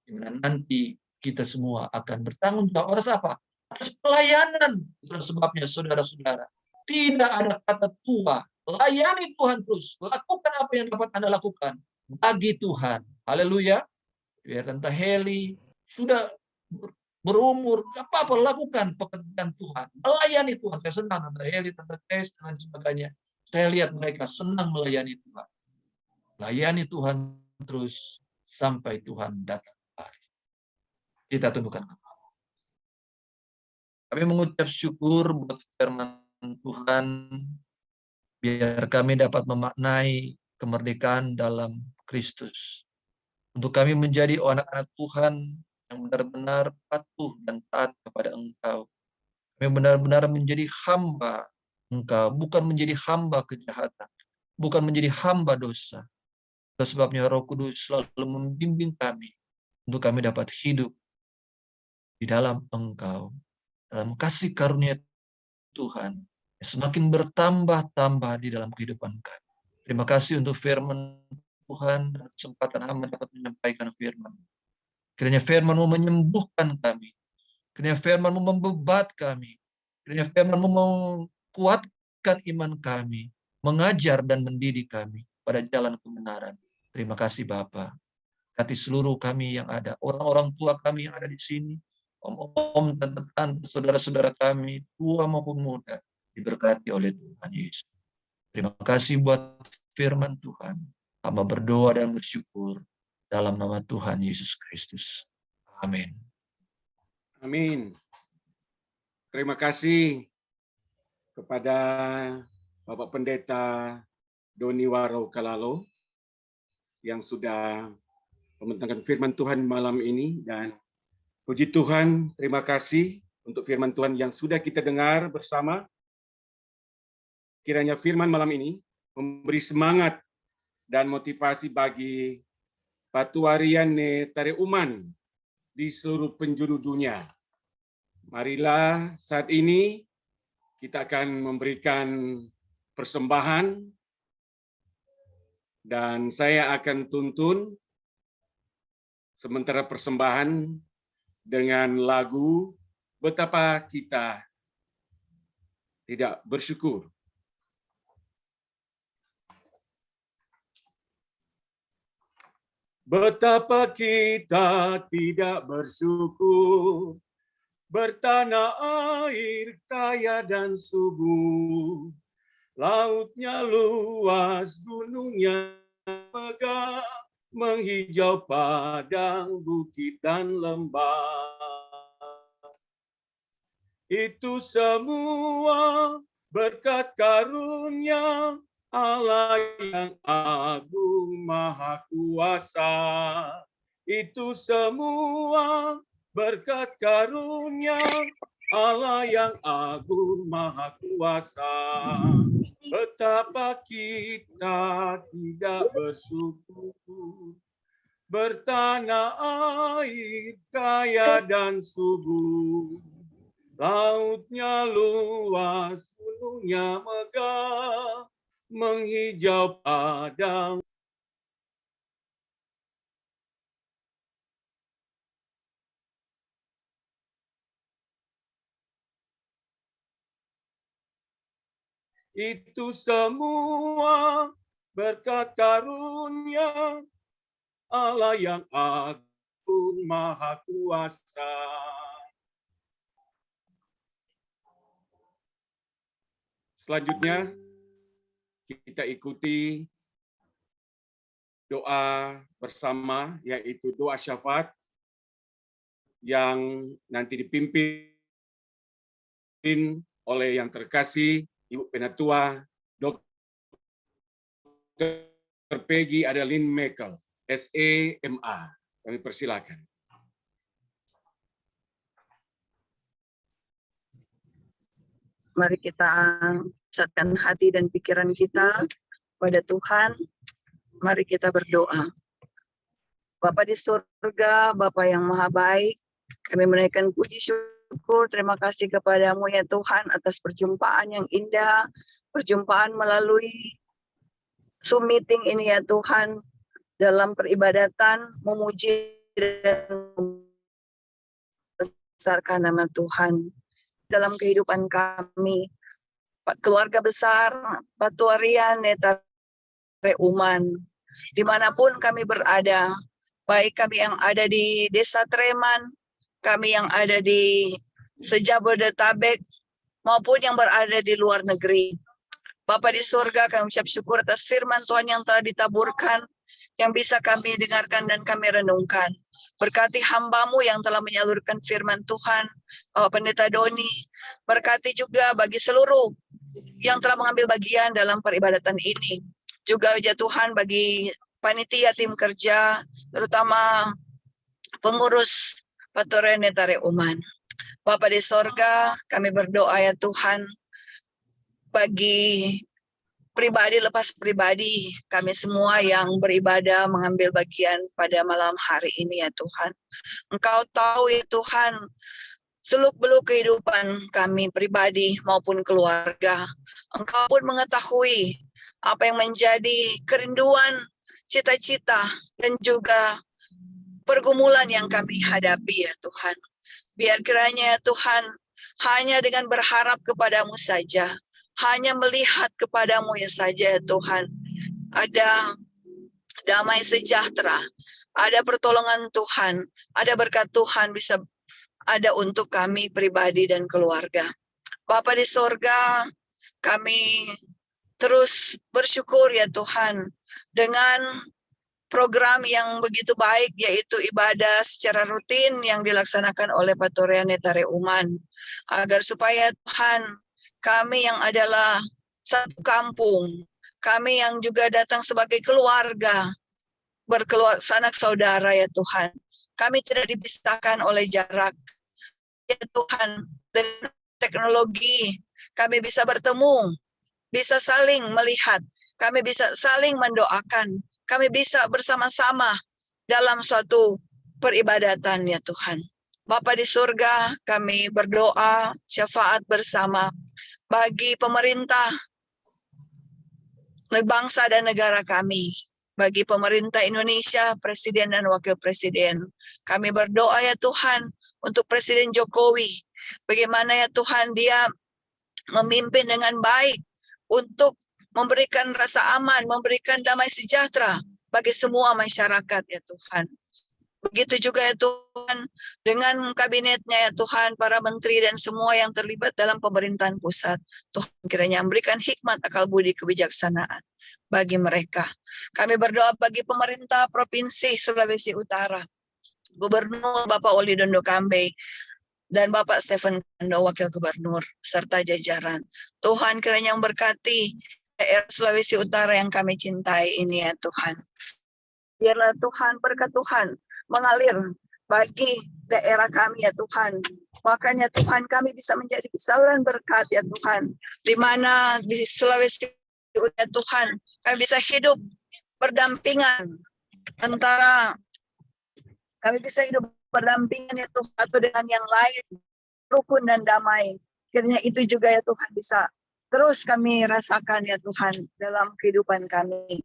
Di mana nanti kita semua akan bertanggung jawab atas apa? Atas pelayanan. Itulah sebabnya saudara-saudara, tidak ada kata tua. Layani Tuhan terus. Lakukan apa yang dapat Anda lakukan bagi Tuhan. Haleluya. Biar Tante Heli sudah berumur, apa-apa lakukan pekerjaan Tuhan. Melayani Tuhan. Saya senang Tante Heli, Tante Tes, dan sebagainya. Saya lihat mereka senang melayani Tuhan. Layani Tuhan terus sampai Tuhan datang kembali. Kita tundukkan kepala. Kami mengucap syukur buat firman Tuhan, biar kami dapat memaknai kemerdekaan dalam Kristus. Untuk kami menjadi anak-anak Tuhan yang benar-benar patuh dan taat kepada Engkau. Kami benar-benar menjadi hamba Engkau, bukan menjadi hamba kejahatan, bukan menjadi hamba dosa. Sebabnya Roh Kudus selalu membimbing kami untuk kami dapat hidup di dalam Engkau, dalam kasih karunia Tuhan, semakin bertambah-tambah di dalam kehidupan kami. Terima kasih untuk firman Tuhan dan kesempatan hamba dapat menyampaikan firman. Kiranya firman-Mu menyembuhkan kami. Kiranya firman-Mu membebat kami. Kiranya firman-Mu menguatkan iman kami, mengajar dan mendidik kami pada jalan kebenaran. Terima kasih Bapa. Berkati seluruh kami yang ada, orang-orang tua kami yang ada di sini, om-om, tante-tante, saudara-saudara kami, tua maupun muda, diberkati oleh Tuhan Yesus. Terima kasih buat firman Tuhan. Hamba berdoa dan bersyukur dalam nama Tuhan Yesus Kristus. Amin. Amin. Terima kasih kepada Bapak Pendeta Doni Waro Kalalo yang sudah membentangkan firman Tuhan malam ini, dan puji Tuhan, terima kasih untuk firman Tuhan yang sudah kita dengar bersama. Kiranya firman malam ini memberi semangat dan motivasi bagi Patuariane Tareuman di seluruh penjuru dunia. Marilah saat ini kita akan memberikan persembahan, dan saya akan tuntun sementara persembahan dengan lagu Betapa Kita Tidak Bersyukur. Betapa kita tidak bersyukur, bertanah air kaya dan subur, lautnya luas, gunungnya megah, menghijau padang, bukit dan lembah. Itu semua berkat karunia Allah yang agung maha kuasa. Itu semua berkat karunia Allah yang agung maha kuasa. Betapa kita tidak bersyukur, bertanah air kaya dan subur, lautnya luas, gunungnya megah, menghijau padang. Itu semua berkat karunia Allah yang agung maha kuasa. Selanjutnya kita ikuti doa bersama, yaitu doa syafaat yang nanti dipimpin oleh yang terkasih Ibu Penatua Dr. Peggy Adeline Mekel, SEMA. Kami persilakan. Mari kita pusatkan hati dan pikiran kita pada Tuhan. Mari kita berdoa. Bapa di surga, Bapa yang maha baik, kami menaikkan puji syukur, terima kasih kepadamu ya Tuhan atas perjumpaan yang indah, perjumpaan melalui Zoom meeting ini ya Tuhan, dalam peribadatan memuji dan membesarkan nama Tuhan dalam kehidupan kami. Keluarga besar Patuarian Neta Reuman, dimanapun kami berada, baik kami yang ada di Desa Treman, kami yang ada di Sejabodetabek, maupun yang berada di luar negeri. Bapa di surga, kami ucap syukur atas firman Tuhan yang telah ditaburkan, yang bisa kami dengarkan dan kami renungkan. Berkati hamba-Mu yang telah menyalurkan firman Tuhan, Bapak Pendeta Doni. Berkati juga bagi seluruh yang telah mengambil bagian dalam peribadatan ini. Juga ya Tuhan bagi panitia tim kerja, terutama pengurus Patuarian Neta Reuman. Bapa di sorga, kami berdoa ya Tuhan, bagi pribadi lepas pribadi, kami semua yang beribadah mengambil bagian pada malam hari ini ya Tuhan. Engkau tahu ya Tuhan, seluk-beluk kehidupan kami pribadi maupun keluarga. Engkau pun mengetahui apa yang menjadi kerinduan, cita-cita, dan juga pergumulan yang kami hadapi ya Tuhan. Biar kiranya ya Tuhan, hanya dengan berharap kepadamu saja, hanya melihat kepadamu ya saja ya Tuhan, ada damai sejahtera, ada pertolongan Tuhan, ada berkat Tuhan bisa ada untuk kami pribadi dan keluarga. Bapa di sorga, kami terus bersyukur ya Tuhan dengan program yang begitu baik, yaitu ibadah secara rutin yang dilaksanakan oleh Patuarian Neta Reuman, agar supaya Tuhan, kami yang adalah satu kampung, kami yang juga datang sebagai keluarga, sanak saudara ya Tuhan, kami tidak dipisahkan oleh jarak. Ya Tuhan, dengan teknologi kami bisa bertemu, bisa saling melihat, kami bisa saling mendoakan, kami bisa bersama-sama dalam suatu peribadatan ya Tuhan. Bapa di surga, kami berdoa syafaat bersama bagi pemerintah, bangsa dan negara kami, bagi pemerintah Indonesia, Presiden dan Wakil Presiden. Kami berdoa ya Tuhan untuk Presiden Jokowi, bagaimana ya Tuhan dia memimpin dengan baik untuk memberikan rasa aman, memberikan damai sejahtera bagi semua masyarakat ya Tuhan. Begitu juga ya Tuhan dengan kabinetnya ya Tuhan, para menteri dan semua yang terlibat dalam pemerintahan pusat. Tuhan kiranya memberikan hikmat, akal budi, kebijaksanaan bagi mereka. Kami berdoa bagi pemerintah Provinsi Sulawesi Utara, Gubernur Bapak Oli Dondo Kambe, dan Bapak Stephen Kando, Wakil Gubernur, serta jajaran. Tuhan kiranya memberkati daerah Sulawesi Utara yang kami cintai ini ya Tuhan. Biarlah Tuhan, berkat Tuhan mengalir bagi daerah kami ya Tuhan. Makanya Tuhan, kami bisa menjadi saluran berkat ya Tuhan. Di mana di Sulawesi ya Tuhan, kami bisa hidup berdampingan antara, kami bisa hidup berdampingan ya Tuhan, atau dengan yang lain, rukun dan damai. Kiranya itu juga ya Tuhan bisa terus kami rasakan ya Tuhan dalam kehidupan kami.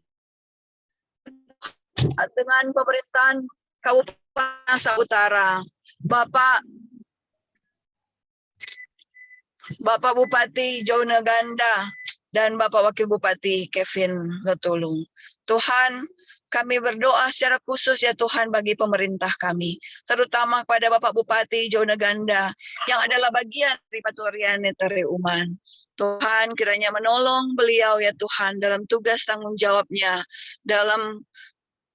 Dengan pemerintahan Kabupaten Minahasa Utara, Bapak Bupati Jona Ganda dan Bapak Wakil Bupati Kevin Letulung. Tuhan, kami berdoa secara khusus ya Tuhan bagi pemerintah kami, terutama kepada Bapak Bupati Jona Ganda yang adalah bagian dari Patuarian Netare Uman. Tuhan kiranya menolong beliau ya Tuhan dalam tugas tanggung jawabnya dalam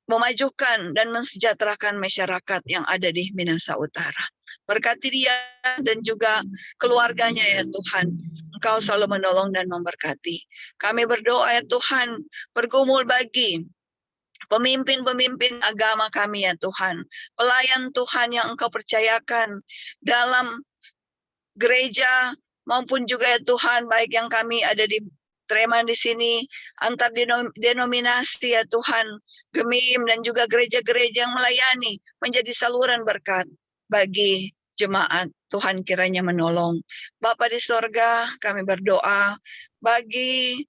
memajukan dan mensejahterakan masyarakat yang ada di Minahasa Utara. Berkati dia dan juga keluarganya ya Tuhan. Engkau selalu menolong dan memberkati. Kami berdoa ya Tuhan, bergumul bagi pemimpin-pemimpin agama kami ya Tuhan. Pelayan Tuhan yang Engkau percayakan dalam gereja maupun juga ya Tuhan, baik yang kami ada di Treman di sini, antar denominasi ya Tuhan, Gemim dan juga gereja-gereja yang melayani menjadi saluran berkat bagi jemaat. Tuhan kiranya menolong. Bapa di sorga, kami berdoa bagi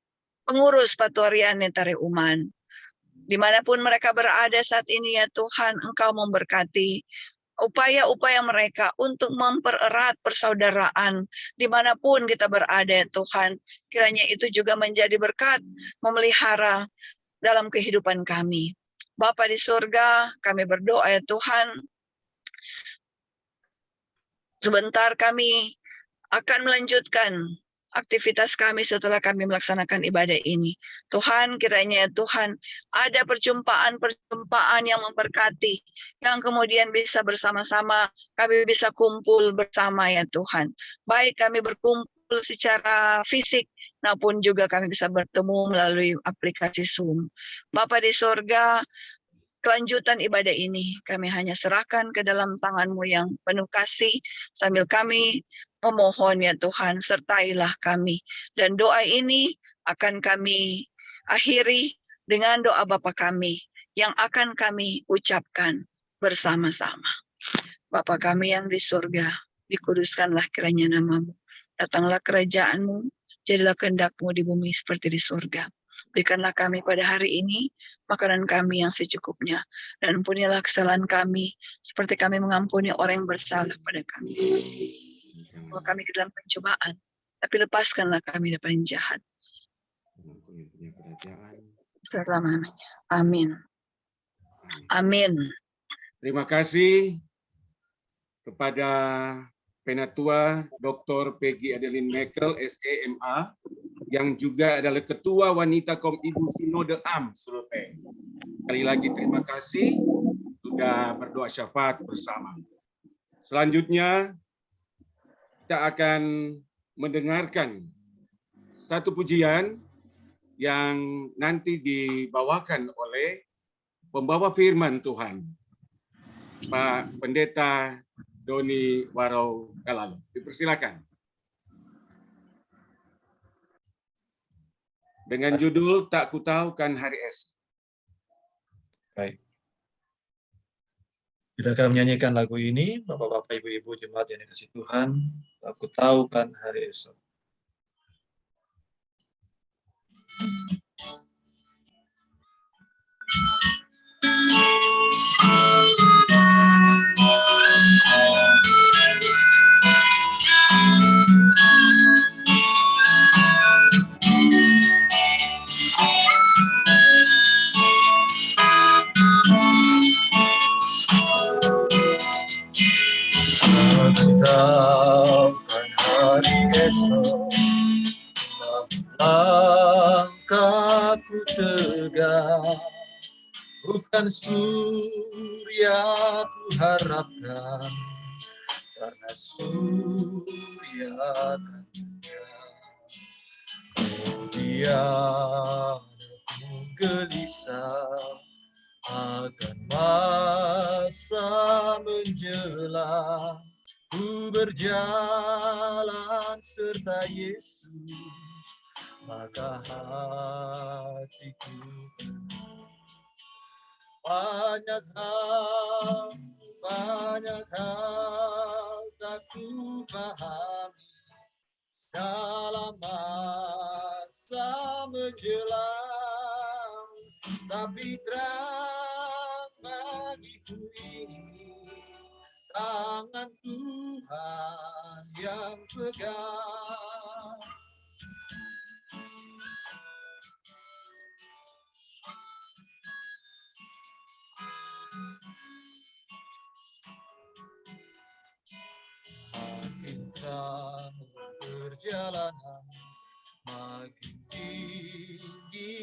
pengurus Patuarian Netare Uman. Dimanapun mereka berada saat ini ya Tuhan, Engkau memberkati upaya-upaya mereka untuk mempererat persaudaraan dimanapun kita berada ya Tuhan. Kiranya itu juga menjadi berkat memelihara dalam kehidupan kami. Bapa di surga, kami berdoa ya Tuhan. Sebentar kami akan melanjutkan aktivitas kami setelah kami melaksanakan ibadah ini. Tuhan, kiranya ya Tuhan, ada perjumpaan-perjumpaan yang memberkati, yang kemudian bisa bersama-sama, kami bisa kumpul bersama ya Tuhan. Baik kami berkumpul secara fisik, maupun juga kami bisa bertemu melalui aplikasi Zoom. Bapa di sorga, kelanjutan ibadah ini kami hanya serahkan ke dalam tangan-Mu yang penuh kasih, sambil kami memohon ya Tuhan, sertailah kami. Dan doa ini akan kami akhiri dengan doa Bapa kami yang akan kami ucapkan bersama-sama. Bapa kami yang di surga, dikuduskanlah kiranya nama-Mu. Datanglah kerajaan-Mu, jadilah kehendak-Mu di bumi seperti di surga. Berikanlah kami pada hari ini makanan kami yang secukupnya, dan ampunilah kesalahan kami seperti kami mengampuni orang yang bersalah pada kami. Bawa kami ke dalam pencobaan, tapi lepaskanlah kami dari yang jahat. Selama-lamanya. Amin. Amin. Terima kasih kepada Penatua Dr. Peggy Adeline Mekel, SEMA, yang juga adalah Ketua Wanita Kom Ibu Sinode AM Sulawesi. Sekali lagi terima kasih sudah berdoa syafaat bersama. Selanjutnya kita akan mendengarkan satu pujian yang nanti dibawakan oleh pembawa firman Tuhan, Pak Pendeta Doni Warau Galalo. Dipersilakan. Dengan judul Tak Kutahukan Hari Esok. Baik. Kita akan menyanyikan lagu ini, Bapak-bapak, Ibu-ibu jemaat yang dikasihi Tuhan, Tak Kutahukan Hari Esok. Kutahukan hari esok, langkahku tegak, bukan surya ku harapkan, karena surya akan tegak. Kemudian aku gelisah akan masa menjelang, ku berjalan serta Yesus, maka hatiku banyak hal tak ku pahami dalam menjelang, tapi terang bagiku ini tangan Tuhan yang pegang. Makin terang perjalanan, makin tinggi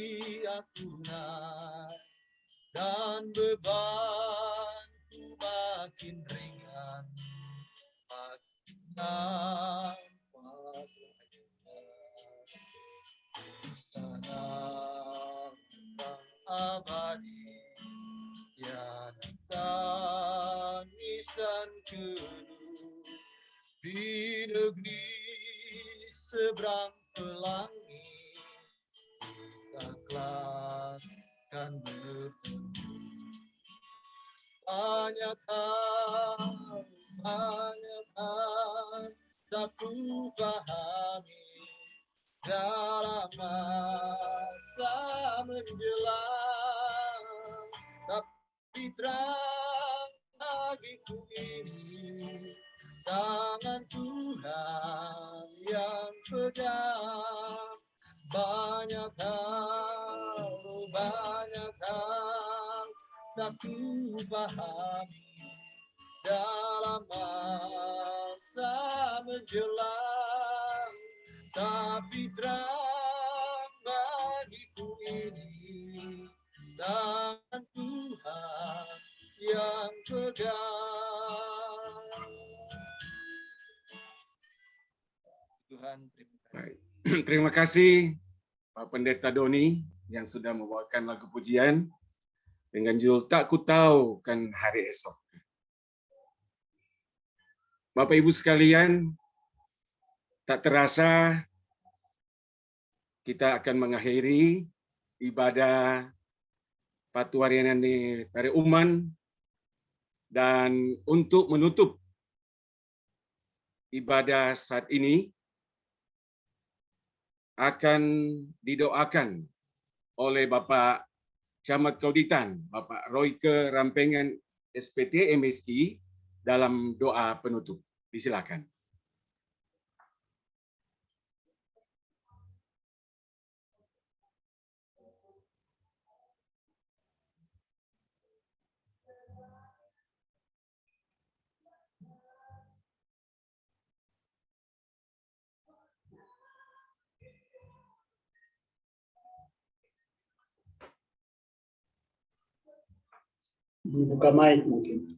aku naik, dan bebanku makin ringan, makin nampak di sana tentang abadi, tiada tangisan keluh di negeri seberang pelangi. Kita kelak kan bertemu. Banyak hal tak ku pahami dalam masa menjelang, tapi terang bagiku ini tangan Tuhan yang pegang. Banyak hal tak ku pahami dalam masa menjelang, tapi terang bagiku ini tangan Tuhan yang pegang. Tuhan, terima kasih. Baik. Terima kasih Pak Pendeta Doni yang sudah membawakan lagu pujian dengan judul Tak Ku Tahu Kan Hari Esok. Bapak Ibu sekalian, tak terasa kita akan mengakhiri ibadah Patuarian di Pare Uman, dan untuk menutup ibadah saat ini akan didoakan oleh Bapak Camat Kauditan, Bapak Royke Rampengan SPT MSI dalam doa penutup. Disilakan. Dibuka mic mungkin.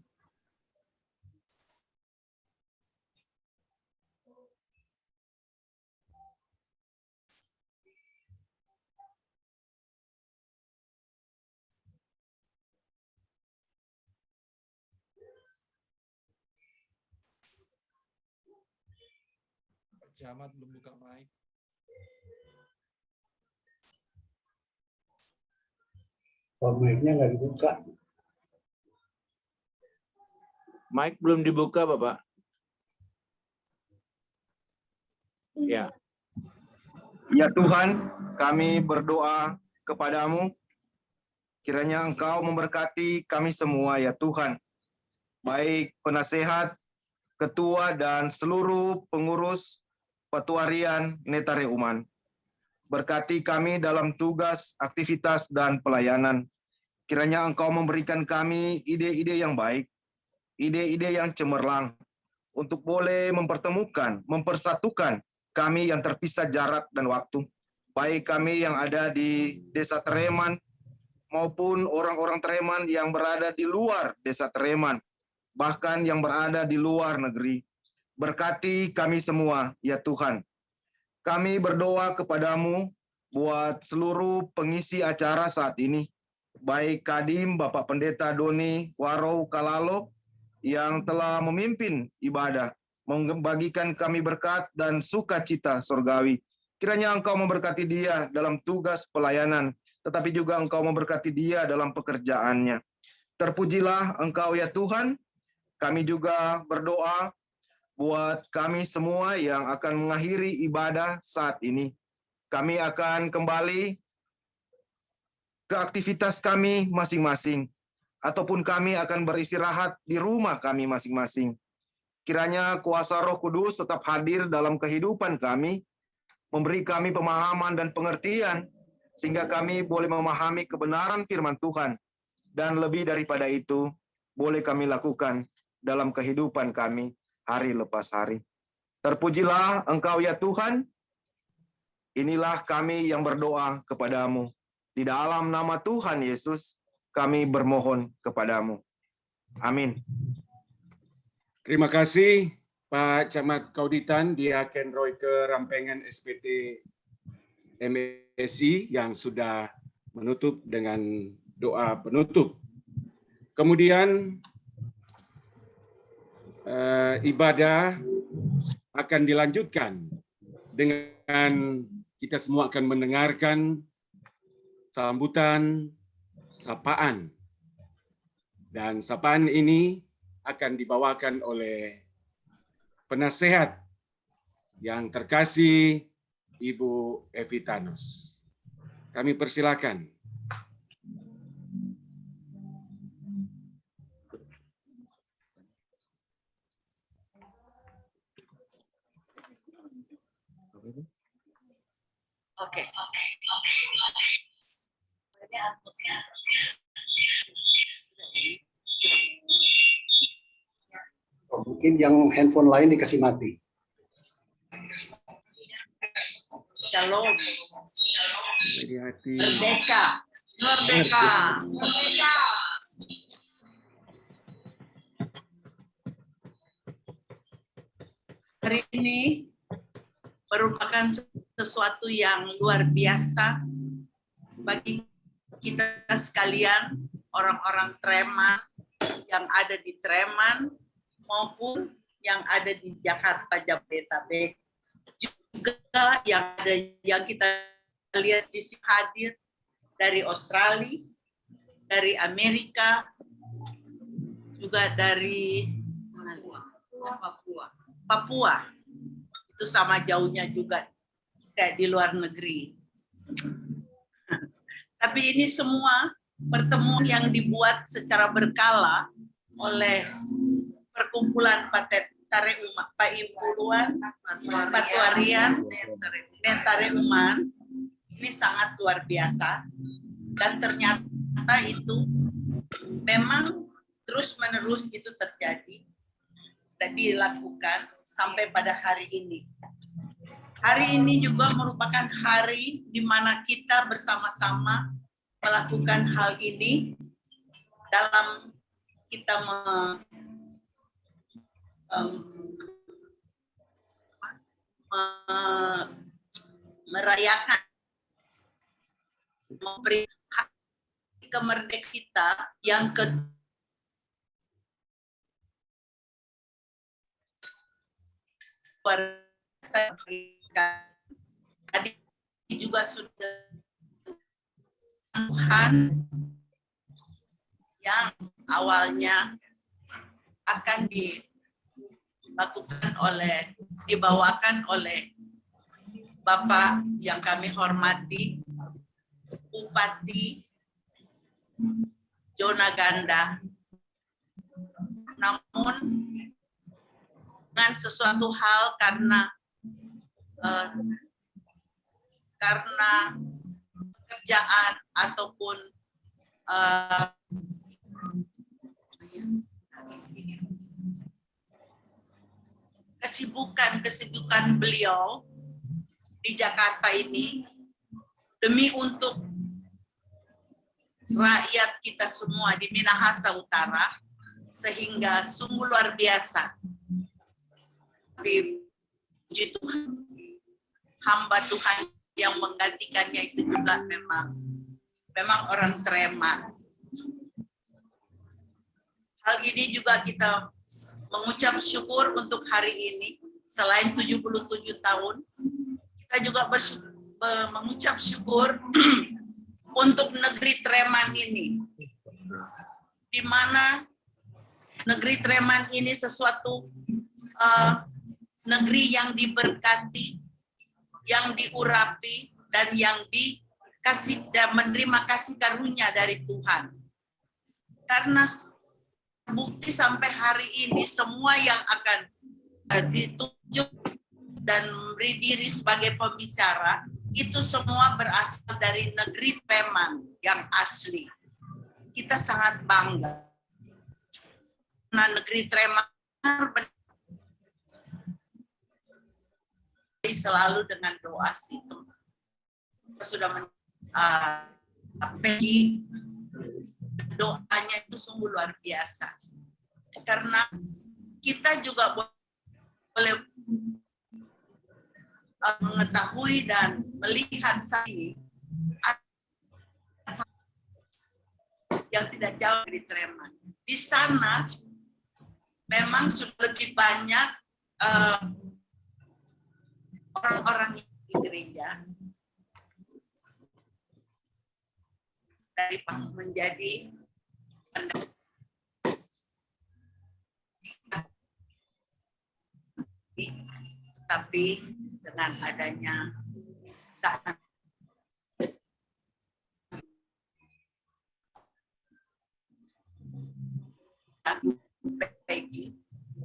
Pak Camat belum buka mic. Kalau mic-nya nggak dibuka. Mic belum dibuka, Bapak. Ya. Ya Tuhan, kami berdoa kepadamu, kiranya Engkau memberkati kami semua ya Tuhan, baik penasehat, ketua, dan seluruh pengurus Patuarian Netare Uman. Berkati kami dalam tugas, aktivitas, dan pelayanan. Kiranya Engkau memberikan kami ide-ide yang baik, ide-ide yang cemerlang, untuk boleh mempertemukan, mempersatukan kami yang terpisah jarak dan waktu, baik kami yang ada di Desa Tereman maupun orang-orang Tereman yang berada di luar Desa Tereman, bahkan yang berada di luar negeri. Berkati kami semua, ya Tuhan. Kami berdoa kepadamu buat seluruh pengisi acara saat ini, baik Kadim Bapak Pendeta Doni Warau Kalalo yang telah memimpin ibadah, membagikan kami berkat dan sukacita surgawi. Kiranya Engkau memberkati dia dalam tugas pelayanan, tetapi juga Engkau memberkati dia dalam pekerjaannya. Terpujilah Engkau ya Tuhan. Kami juga berdoa buat kami semua yang akan mengakhiri ibadah saat ini. Kami akan kembali ke aktivitas kami masing-masing, ataupun kami akan beristirahat di rumah kami masing-masing. Kiranya kuasa Roh Kudus tetap hadir dalam kehidupan kami, memberi kami pemahaman dan pengertian, sehingga kami boleh memahami kebenaran firman Tuhan, dan lebih daripada itu, boleh kami lakukan dalam kehidupan kami hari lepas hari. Terpujilah Engkau ya Tuhan, inilah kami yang berdoa kepadamu. Di dalam nama Tuhan Yesus, kami bermohon kepadamu. Amin. Terima kasih Pak Camat Kauditan, Diaken Royke Rampengan SPT MSI yang sudah menutup dengan doa penutup. Kemudian ibadah akan dilanjutkan dengan kita semua akan mendengarkan sambutan sapaan. Dan sapaan ini akan dibawakan oleh penasehat yang terkasih Ibu Evitanus. Kami persilakan. Oke. Oh, mungkin yang handphone lain dikasih mati. Shalom. Hati. Merdeka. Merdeka. Merdeka. Hari ini merupakan sesuatu yang luar biasa bagi kita sekalian, orang-orang Treman yang ada di Treman maupun yang ada di Jakarta Jabodetabek, juga yang kita lihat di sini hadir dari Australia, dari Amerika, juga dari Papua. Itu sama jauhnya juga kayak di luar negeri. Tapi ini semua pertemuan yang dibuat secara berkala oleh perkumpulan Paimpuluan, Patuarian, Nentareuman. Ini sangat luar biasa. Dan ternyata itu memang terus-menerus itu terjadi dan dilakukan sampai pada hari ini. Hari ini juga merupakan hari di mana kita bersama-sama melakukan hal ini dalam kita merayakan memberi kemerdekaan kita yang tadi juga sudah Tuhan yang awalnya akan dibawakan oleh Bapak yang kami hormati, Bupati Jonaganda. Namun dengan sesuatu hal karena pekerjaan ataupun kesibukan beliau di Jakarta ini demi untuk rakyat kita semua di Minahasa Utara, sehingga sungguh luar biasa. Puji Tuhan, hamba Tuhan yang menggantikannya itu juga memang orang Treman. Hal ini juga kita mengucap syukur untuk hari ini. Selain 77 tahun, kita juga mengucap syukur untuk negeri Treman ini, di mana negeri Treman ini sesuatu negeri yang diberkati, yang diurapi, dan yang kasih dan menerima kasih karunia dari Tuhan. Karena bukti sampai hari ini semua yang akan ditunjuk dan memberi diri sebagai pembicara itu semua berasal dari negeri Treman yang asli. Kita sangat bangga. Nah, negeri Treman selalu dengan doa situ. Kita sudah pergi, doanya itu sungguh luar biasa. Karena kita juga boleh mengetahui dan melihat saat ini yang tidak jauh dari Treman. Di sana memang sudah lebih banyak orang-orang di gereja dari menjadi tapi dengan adanya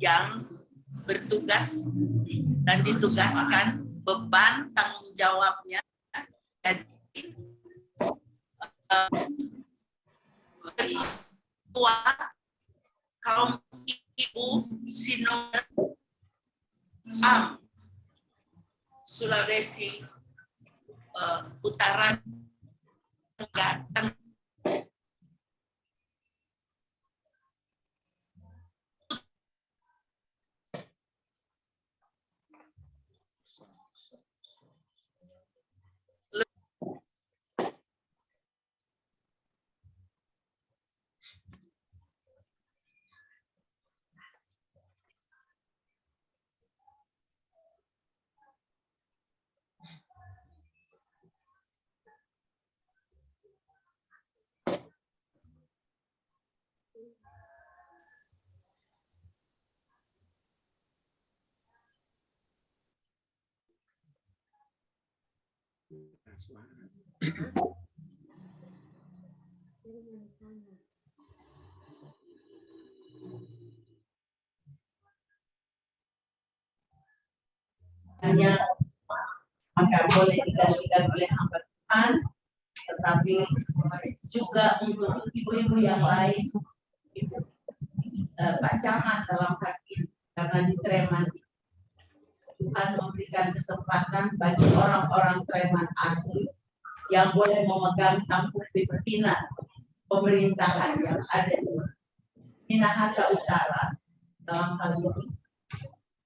yang bertugas dan ditugaskan beban tanggung jawabnya jadi ketua kaum ibu sinode Sulawesi Utara Tengah hanya maka boleh digantikan oleh hamba Tuhan, tetapi juga untuk ibu-ibu yang lain, Pak Camat dalam hati karena di Treman Tuhan memberikan kesempatan bagi orang-orang Treman asli yang boleh memegang tampuk pimpinan pemerintahan yang ada di Minahasa Utara dalam hal ini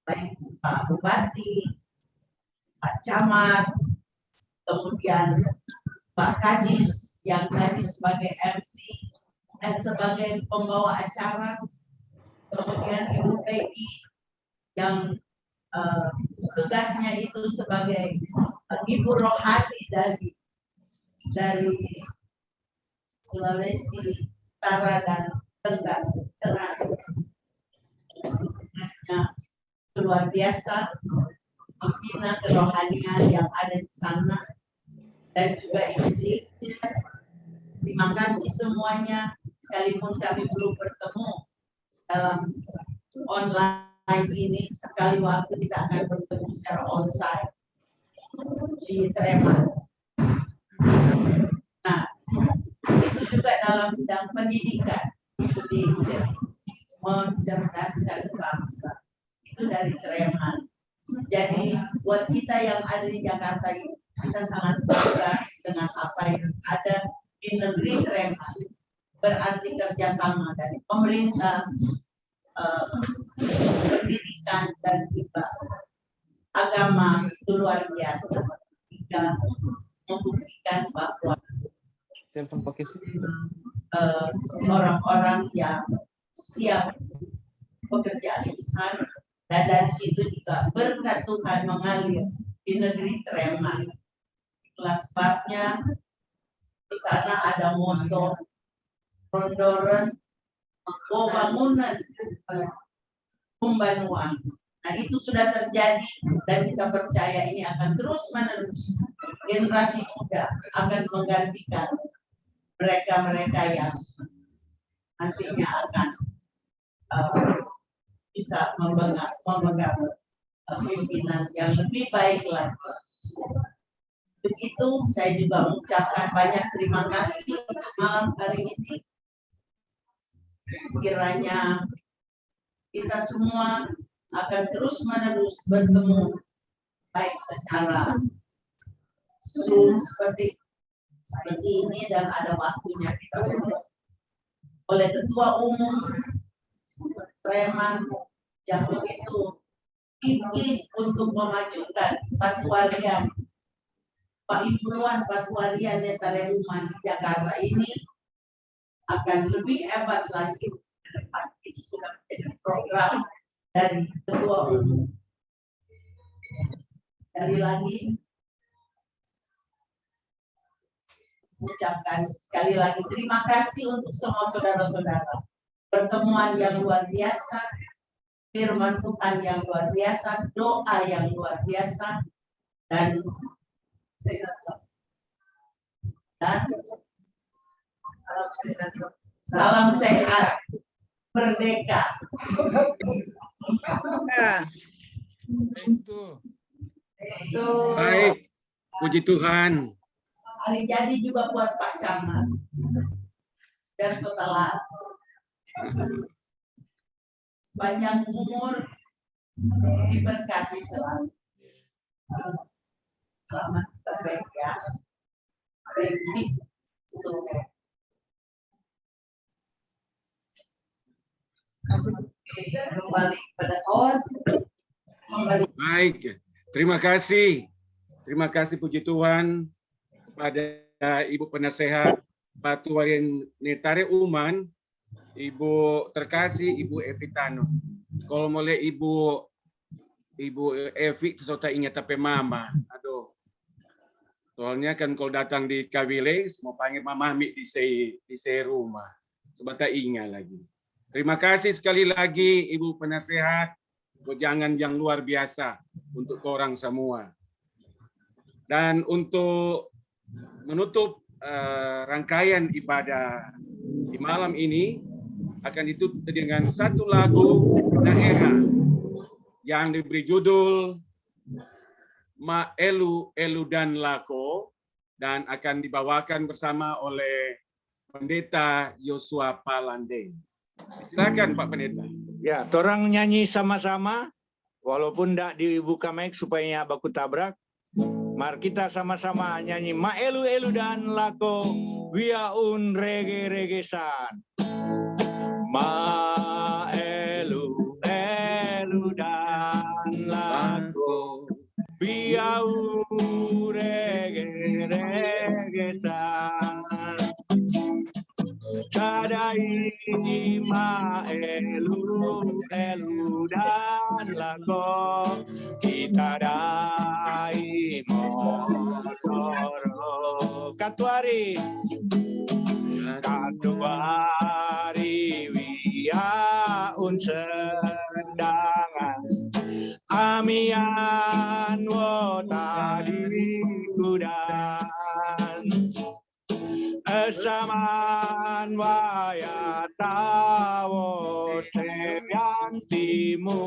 baik Pak Bupati, Pak Camat, kemudian Pak Kadis yang tadi sebagai MC dan sebagai pembawa acara, kemudian Ibu Peggy yang tugasnya itu sebagai ibu rohani dari Sulawesi Utara dan Tengah. Tugasnya luar biasa, membina kerohanian yang ada di sana dan juga Indonesia. Terima kasih semuanya, sekalipun kami belum bertemu dalam online ini, sekali waktu kita akan bertemu secara onsite di Treman. Nah, itu juga dalam bidang pendidikan di mencerdaskan bangsa. Itu dari Treman. Jadi buat kita yang ada di Jakarta ini, kita sangat bangga dengan apa yang ada di negeri Treman. Berarti kerjasama dari pemerintah, pendidikan dan juga agama itu luar biasa. Kita membuktikan bahwa orang-orang yang siap bekerja di sana, dan dari situ juga berkat Tuhan mengalir di negeri Treman. Itulah sebabnya di sana ada moto Rondoren bangunan Pembanuan. Nah, itu sudah terjadi dan kita percaya ini akan terus menerus generasi muda akan menggantikan mereka-mereka yang nantinya akan bisa memegang pimpinan yang lebih baik lagi. Untuk itu saya juga mengucapkan banyak terima kasih malam hari ini. Kiranya kita semua akan terus-menerus bertemu baik secara Zoom seperti ini dan ada waktunya kita oleh Ketua Umum Treman yang begitu gigih untuk memajukan Patuarian Pak Ibuan Patuarian Netare Rumah di Jakarta ini akan lebih hebat lagi ke depan. Itu sudah menjadi program dari Ketua Umum. Sekali lagi ucapkan sekali lagi terima kasih untuk semua saudara-saudara. Pertemuan yang luar biasa, firman Tuhan yang luar biasa, doa yang luar biasa, dan salam sehat, merdeka. Baik, puji Tuhan. Hari jadi juga buat Pak Camat. Dan setelah panjang umur diberkati selalu. Selamat bekerja. Baik, kembali pada host. Baik, terima kasih. Terima kasih puji Tuhan kepada Ibu Penasehat Patuarian Netare Uman, Ibu terkasih Ibu Evitano. Kalau mulai Ibu Evi itu saya ingat tapi mama. Aduh. Soalnya kan kalau datang di Kavile mau panggil Mama Mi di rumah. Sebab tak ingat lagi. Terima kasih sekali lagi Ibu Penasehat. Jangan yang luar biasa untuk orang semua. Dan untuk menutup rangkaian ibadah di malam ini akan ditutup dengan satu lagu daerah yang diberi judul Ma Elu Elu dan Lako dan akan dibawakan bersama oleh Pendeta Yosua Palande. Silakan Pak Pendeta. Ya, torang nyanyi sama-sama walaupun tidak dibuka mic supaya baku tabrak. Mari kita sama-sama nyanyi Ma Elu Elu dan Lako Via un Rege Regesan. Ma Elu Elu dan Lako Via un Rege Regesan. Cadai Ma Elu Elu dan Lako kita dai motoro Katuari Wia unsendangan Amian wotadi kudan Esaman wayatawo sebiantimu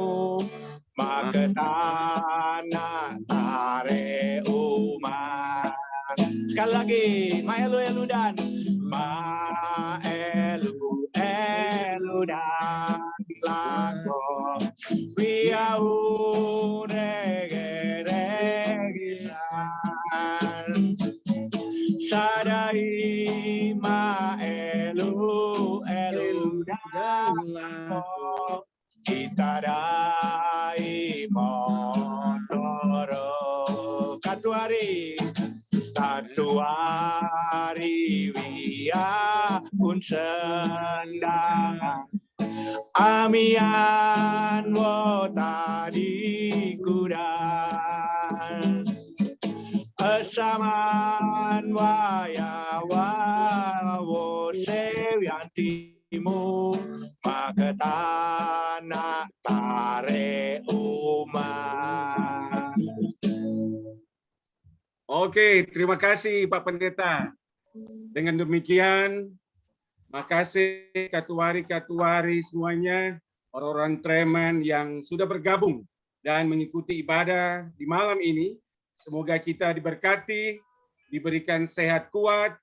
Maketana tare uman. Sekali lagi, Ma Elu Elu dan Ma Elu Elu dan Lako Biau Rege Regisan Sadai Ma Elu Elu dan Lako kita dai motoro Katuari wia unsendangan Amian wotadi kudan Esaman waya wawo sewiantimu Maketana tare uman. Oke, terima kasih Pak Pendeta. Dengan demikian, makasih katuari-katuari semuanya, orang-orang Treman yang sudah bergabung dan mengikuti ibadah di malam ini. Semoga kita diberkati, diberikan sehat kuat.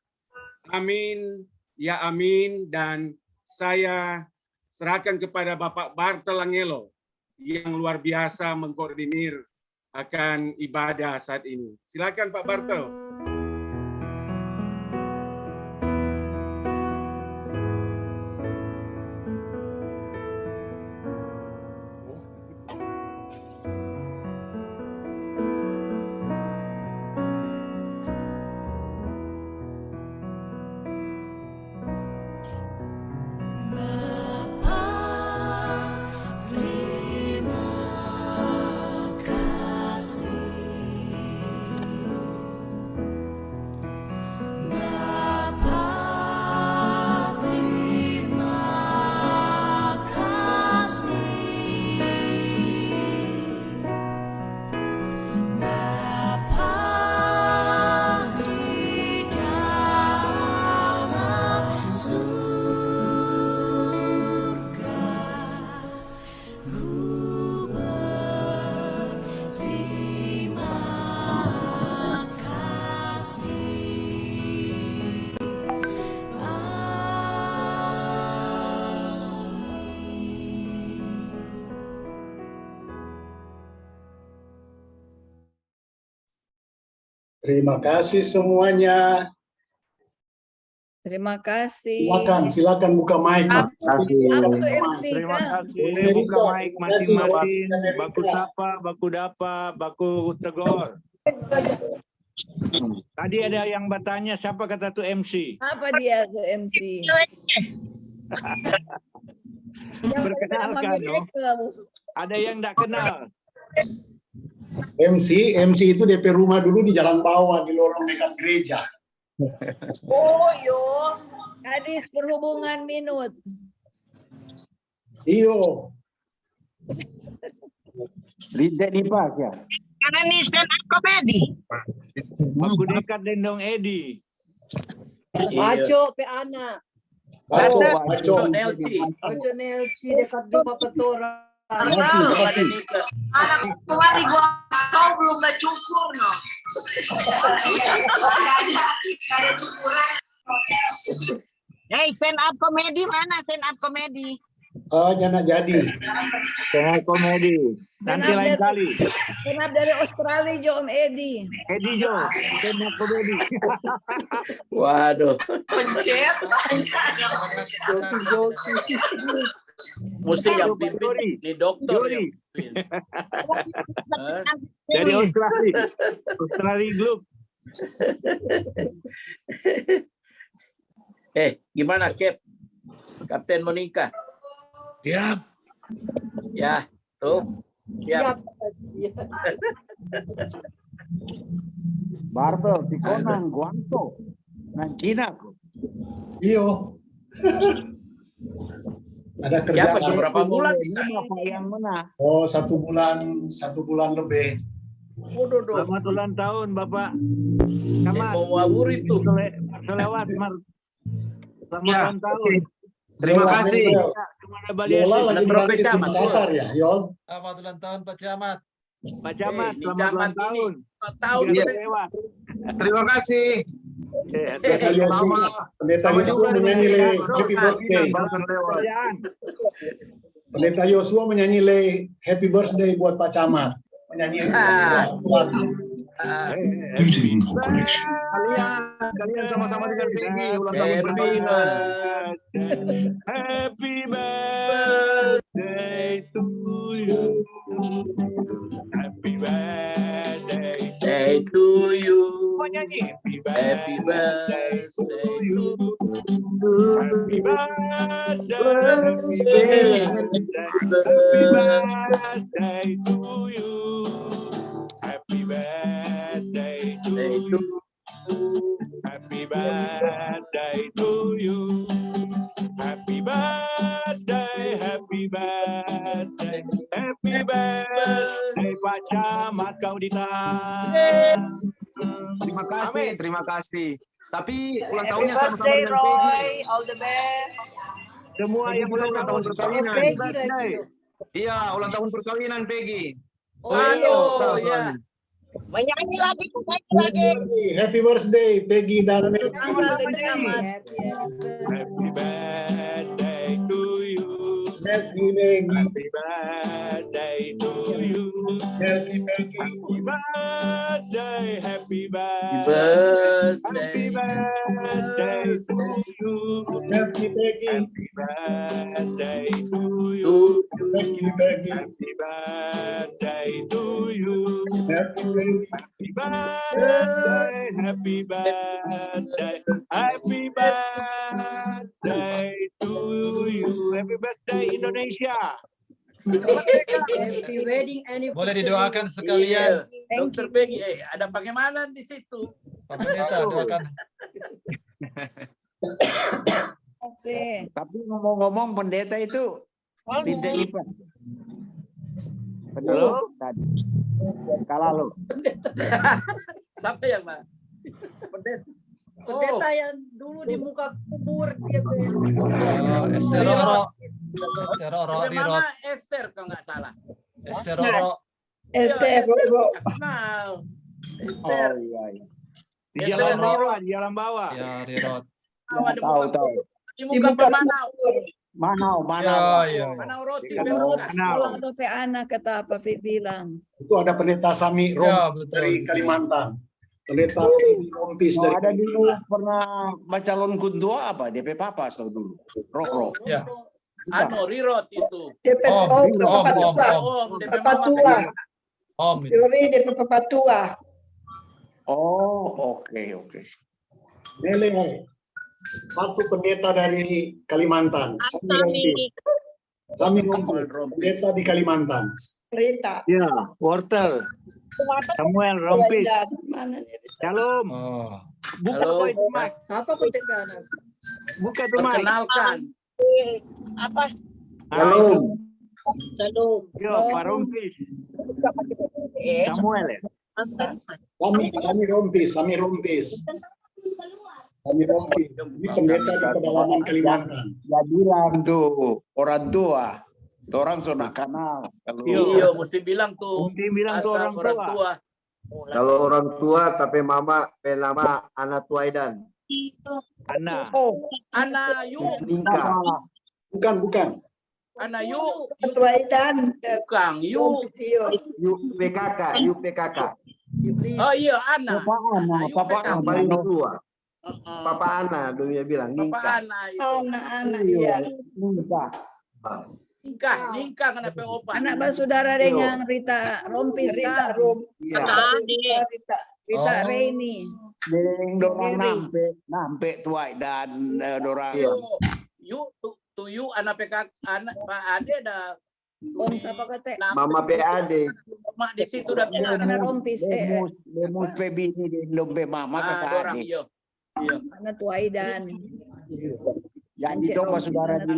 Amin, ya amin. Dan saya serahkan kepada Bapak Bartel Angelo yang luar biasa mengkoordinir akan ibadah saat ini. Silakan Pak Bartel. Terima kasih semuanya. Terima kasih. Silakan buka mic. Aku MC Terima kan. kasih. Boleh buka mic masing-masing. Baku sapa, baku dapa, baku tegur. Tadi ada yang bertanya siapa kata tu MC? Apa dia tuh MC? Yang bernama Perkenalkan, no? Miracle. Ada yang tak kenal. MC itu DP rumah dulu di Jalan Bawah di lorong dekat gereja. Oh yo, Kadis Perhubungan Minut. Iyo. Lihat nih Pak ya. Karena ini stand up comedy. Baku dekat dendong Edi. Baco pe anak. Baco Nelci dekat rumah Petora. Anak tua di gua kau belum cukur no. Ada cukuran. Hey, stand up comedy mana stand up comedy? Jangan jadi. Stand up comedy. Nanti lain kali. Stand up dari Australia Jo Om Edi. Edi Jo, stand up comedy. Waduh. Pencet. Mesti yang pimpin di dokter yang pimpin. Dari Australia Group. Gimana Cap? Kapten Monica? Siap. Ya, tuh. Siap. Barbel, Tikonang, Guangzhou, nang Cina kok. Iyo. Ada kerjaan. Siapa berapa bulan di sana? Yang mana? Oh, 1 bulan lebih. Selamat ulang tahun Bapak. Mau wabur itu. Selewat Mar. Selamat ulang tahun. Terima kasih. Yola lagi di Makassar ya, Yol. Selamat ulang tahun Pak Camat. Pak Camat, Ini selamat ulang tahun. Tahun Biar ini. lewat. Terima kasih. Pendeta Yosua menyanyi le Happy Birthday. Pendeta Yosua menyanyi le Happy Birthday buat Pak Camat. Menyanyi Kalian sama-sama dengan Peggy ulang tahun Happy berbeda. Happy birthday to you. Happy birthday Day to you. Mau nyanyi? Happy birthday to you. Happy birthday. Happy birthday to you. Happy birthday to you. Happy birthday to you. Happy birthday, happy birthday, happy birthday Pak Camat kau ditang. Terima kasih, terima kasih. Tapi ulang Happy tahunnya sama-sama birthday, dengan Peggy. Roy. All the best. Semua Peggy yang juga ulang ulang tahun tahun. perkawinan. Peggy lagi. Iya, ulang tahun perkawinan Peggy. Oh, ya. Menyanyi lagi, menyanyi lagi. Happy birthday Peggy dan Satu tanggal di taman. Happy birthday to you. Melky Peggy. Happy birthday to you. Melky Peggy. Happy birthday, happy birthday. Birthday. Happy birthday to you. Melky Peggy. Happy birthday to you. Melky Peggy. Happy birthday to you. Melky Peggy. Happy birthday, happy birthday, happy birthday to you. Happy birthday Indonesia. Happy wedding anniversary. Boleh didoakan Iya, sekalian. Dokter Peggy, ada bagaimana di situ? Pak Pendeta doakan. Tapi ngomong-ngomong pendeta itu tidak lipat. Betul? Tadi. Kalah lo. Siapa yang Pak? Pendeta. Pendeta yang dulu di muka kubur dia. Esther Roro. Esther Roro Ada Rirot. Mama Esther kalau nggak salah. Esther Roro. Esther Roro. Kenal. Oh Esther. iya. Di Esther jalan Roro. bawah, di jalan bawah. Ya, Rirot. Tahu. Di muka pemanau. Manau. Ya, ya. Manau roti. Kalau ada anak kata apa bilang. Itu ada pendeta Sami Ya, Rom betul. dari Kalimantan. Pendeta Sami Rompis dari Ada dulu pernah calon kuntua apa? DP Papas dulu. Roh. Ya. Anu Rirot itu. Om. DP Mama. Om. Teori di Papatua. Oh, oke. Nele. Satu pendeta dari Kalimantan. Sami Rompis. Pendeta di Kalimantan. Rita. Ya, wortel. Samuel Rompis. Mana nih? Shalom. Oh. Buka Halo. itu, Mas. Siapa pendeta anak? Buka tuh, Mas. Perkenalkan. Apa? Shalom. Shalom. Yo, Pak Rompis. Samuel ya? Sami Rompis. Sami Rompis. Ini pendeta di pedalaman Kalimantan. Ya bilang tuh orang tua. Orang sudah kenal. Iya, mesti bilang tuh. Mesti bilang tuh asal orang tua. Kalau orang tua tapi mama nama Ana Tuaidan. Ana. Ana Yu. Ningka. Bukan. Ana Yu. Tuaidan. Bukan Yu. UPKK. Oh iya, Ana. Papa Ana. Paling tua. Papa Ana dulu dia bilang Papa Ningka. Ana itu. Anak-anak iya. Ningka kenapa opa? Anak bersaudara dengan Rita Rompis kan? Iya. Rita Reini. Dorang nampe tuai dan dorang. Yu anak PK anak Pak Ade ada. Om siapa kata? Mama PAD. Mak di situ udah benar. Anak Rompis. Lemus pebi ini di lombe mama Dorang kakak. iya. Anak Tuaidan. Yang itu saudara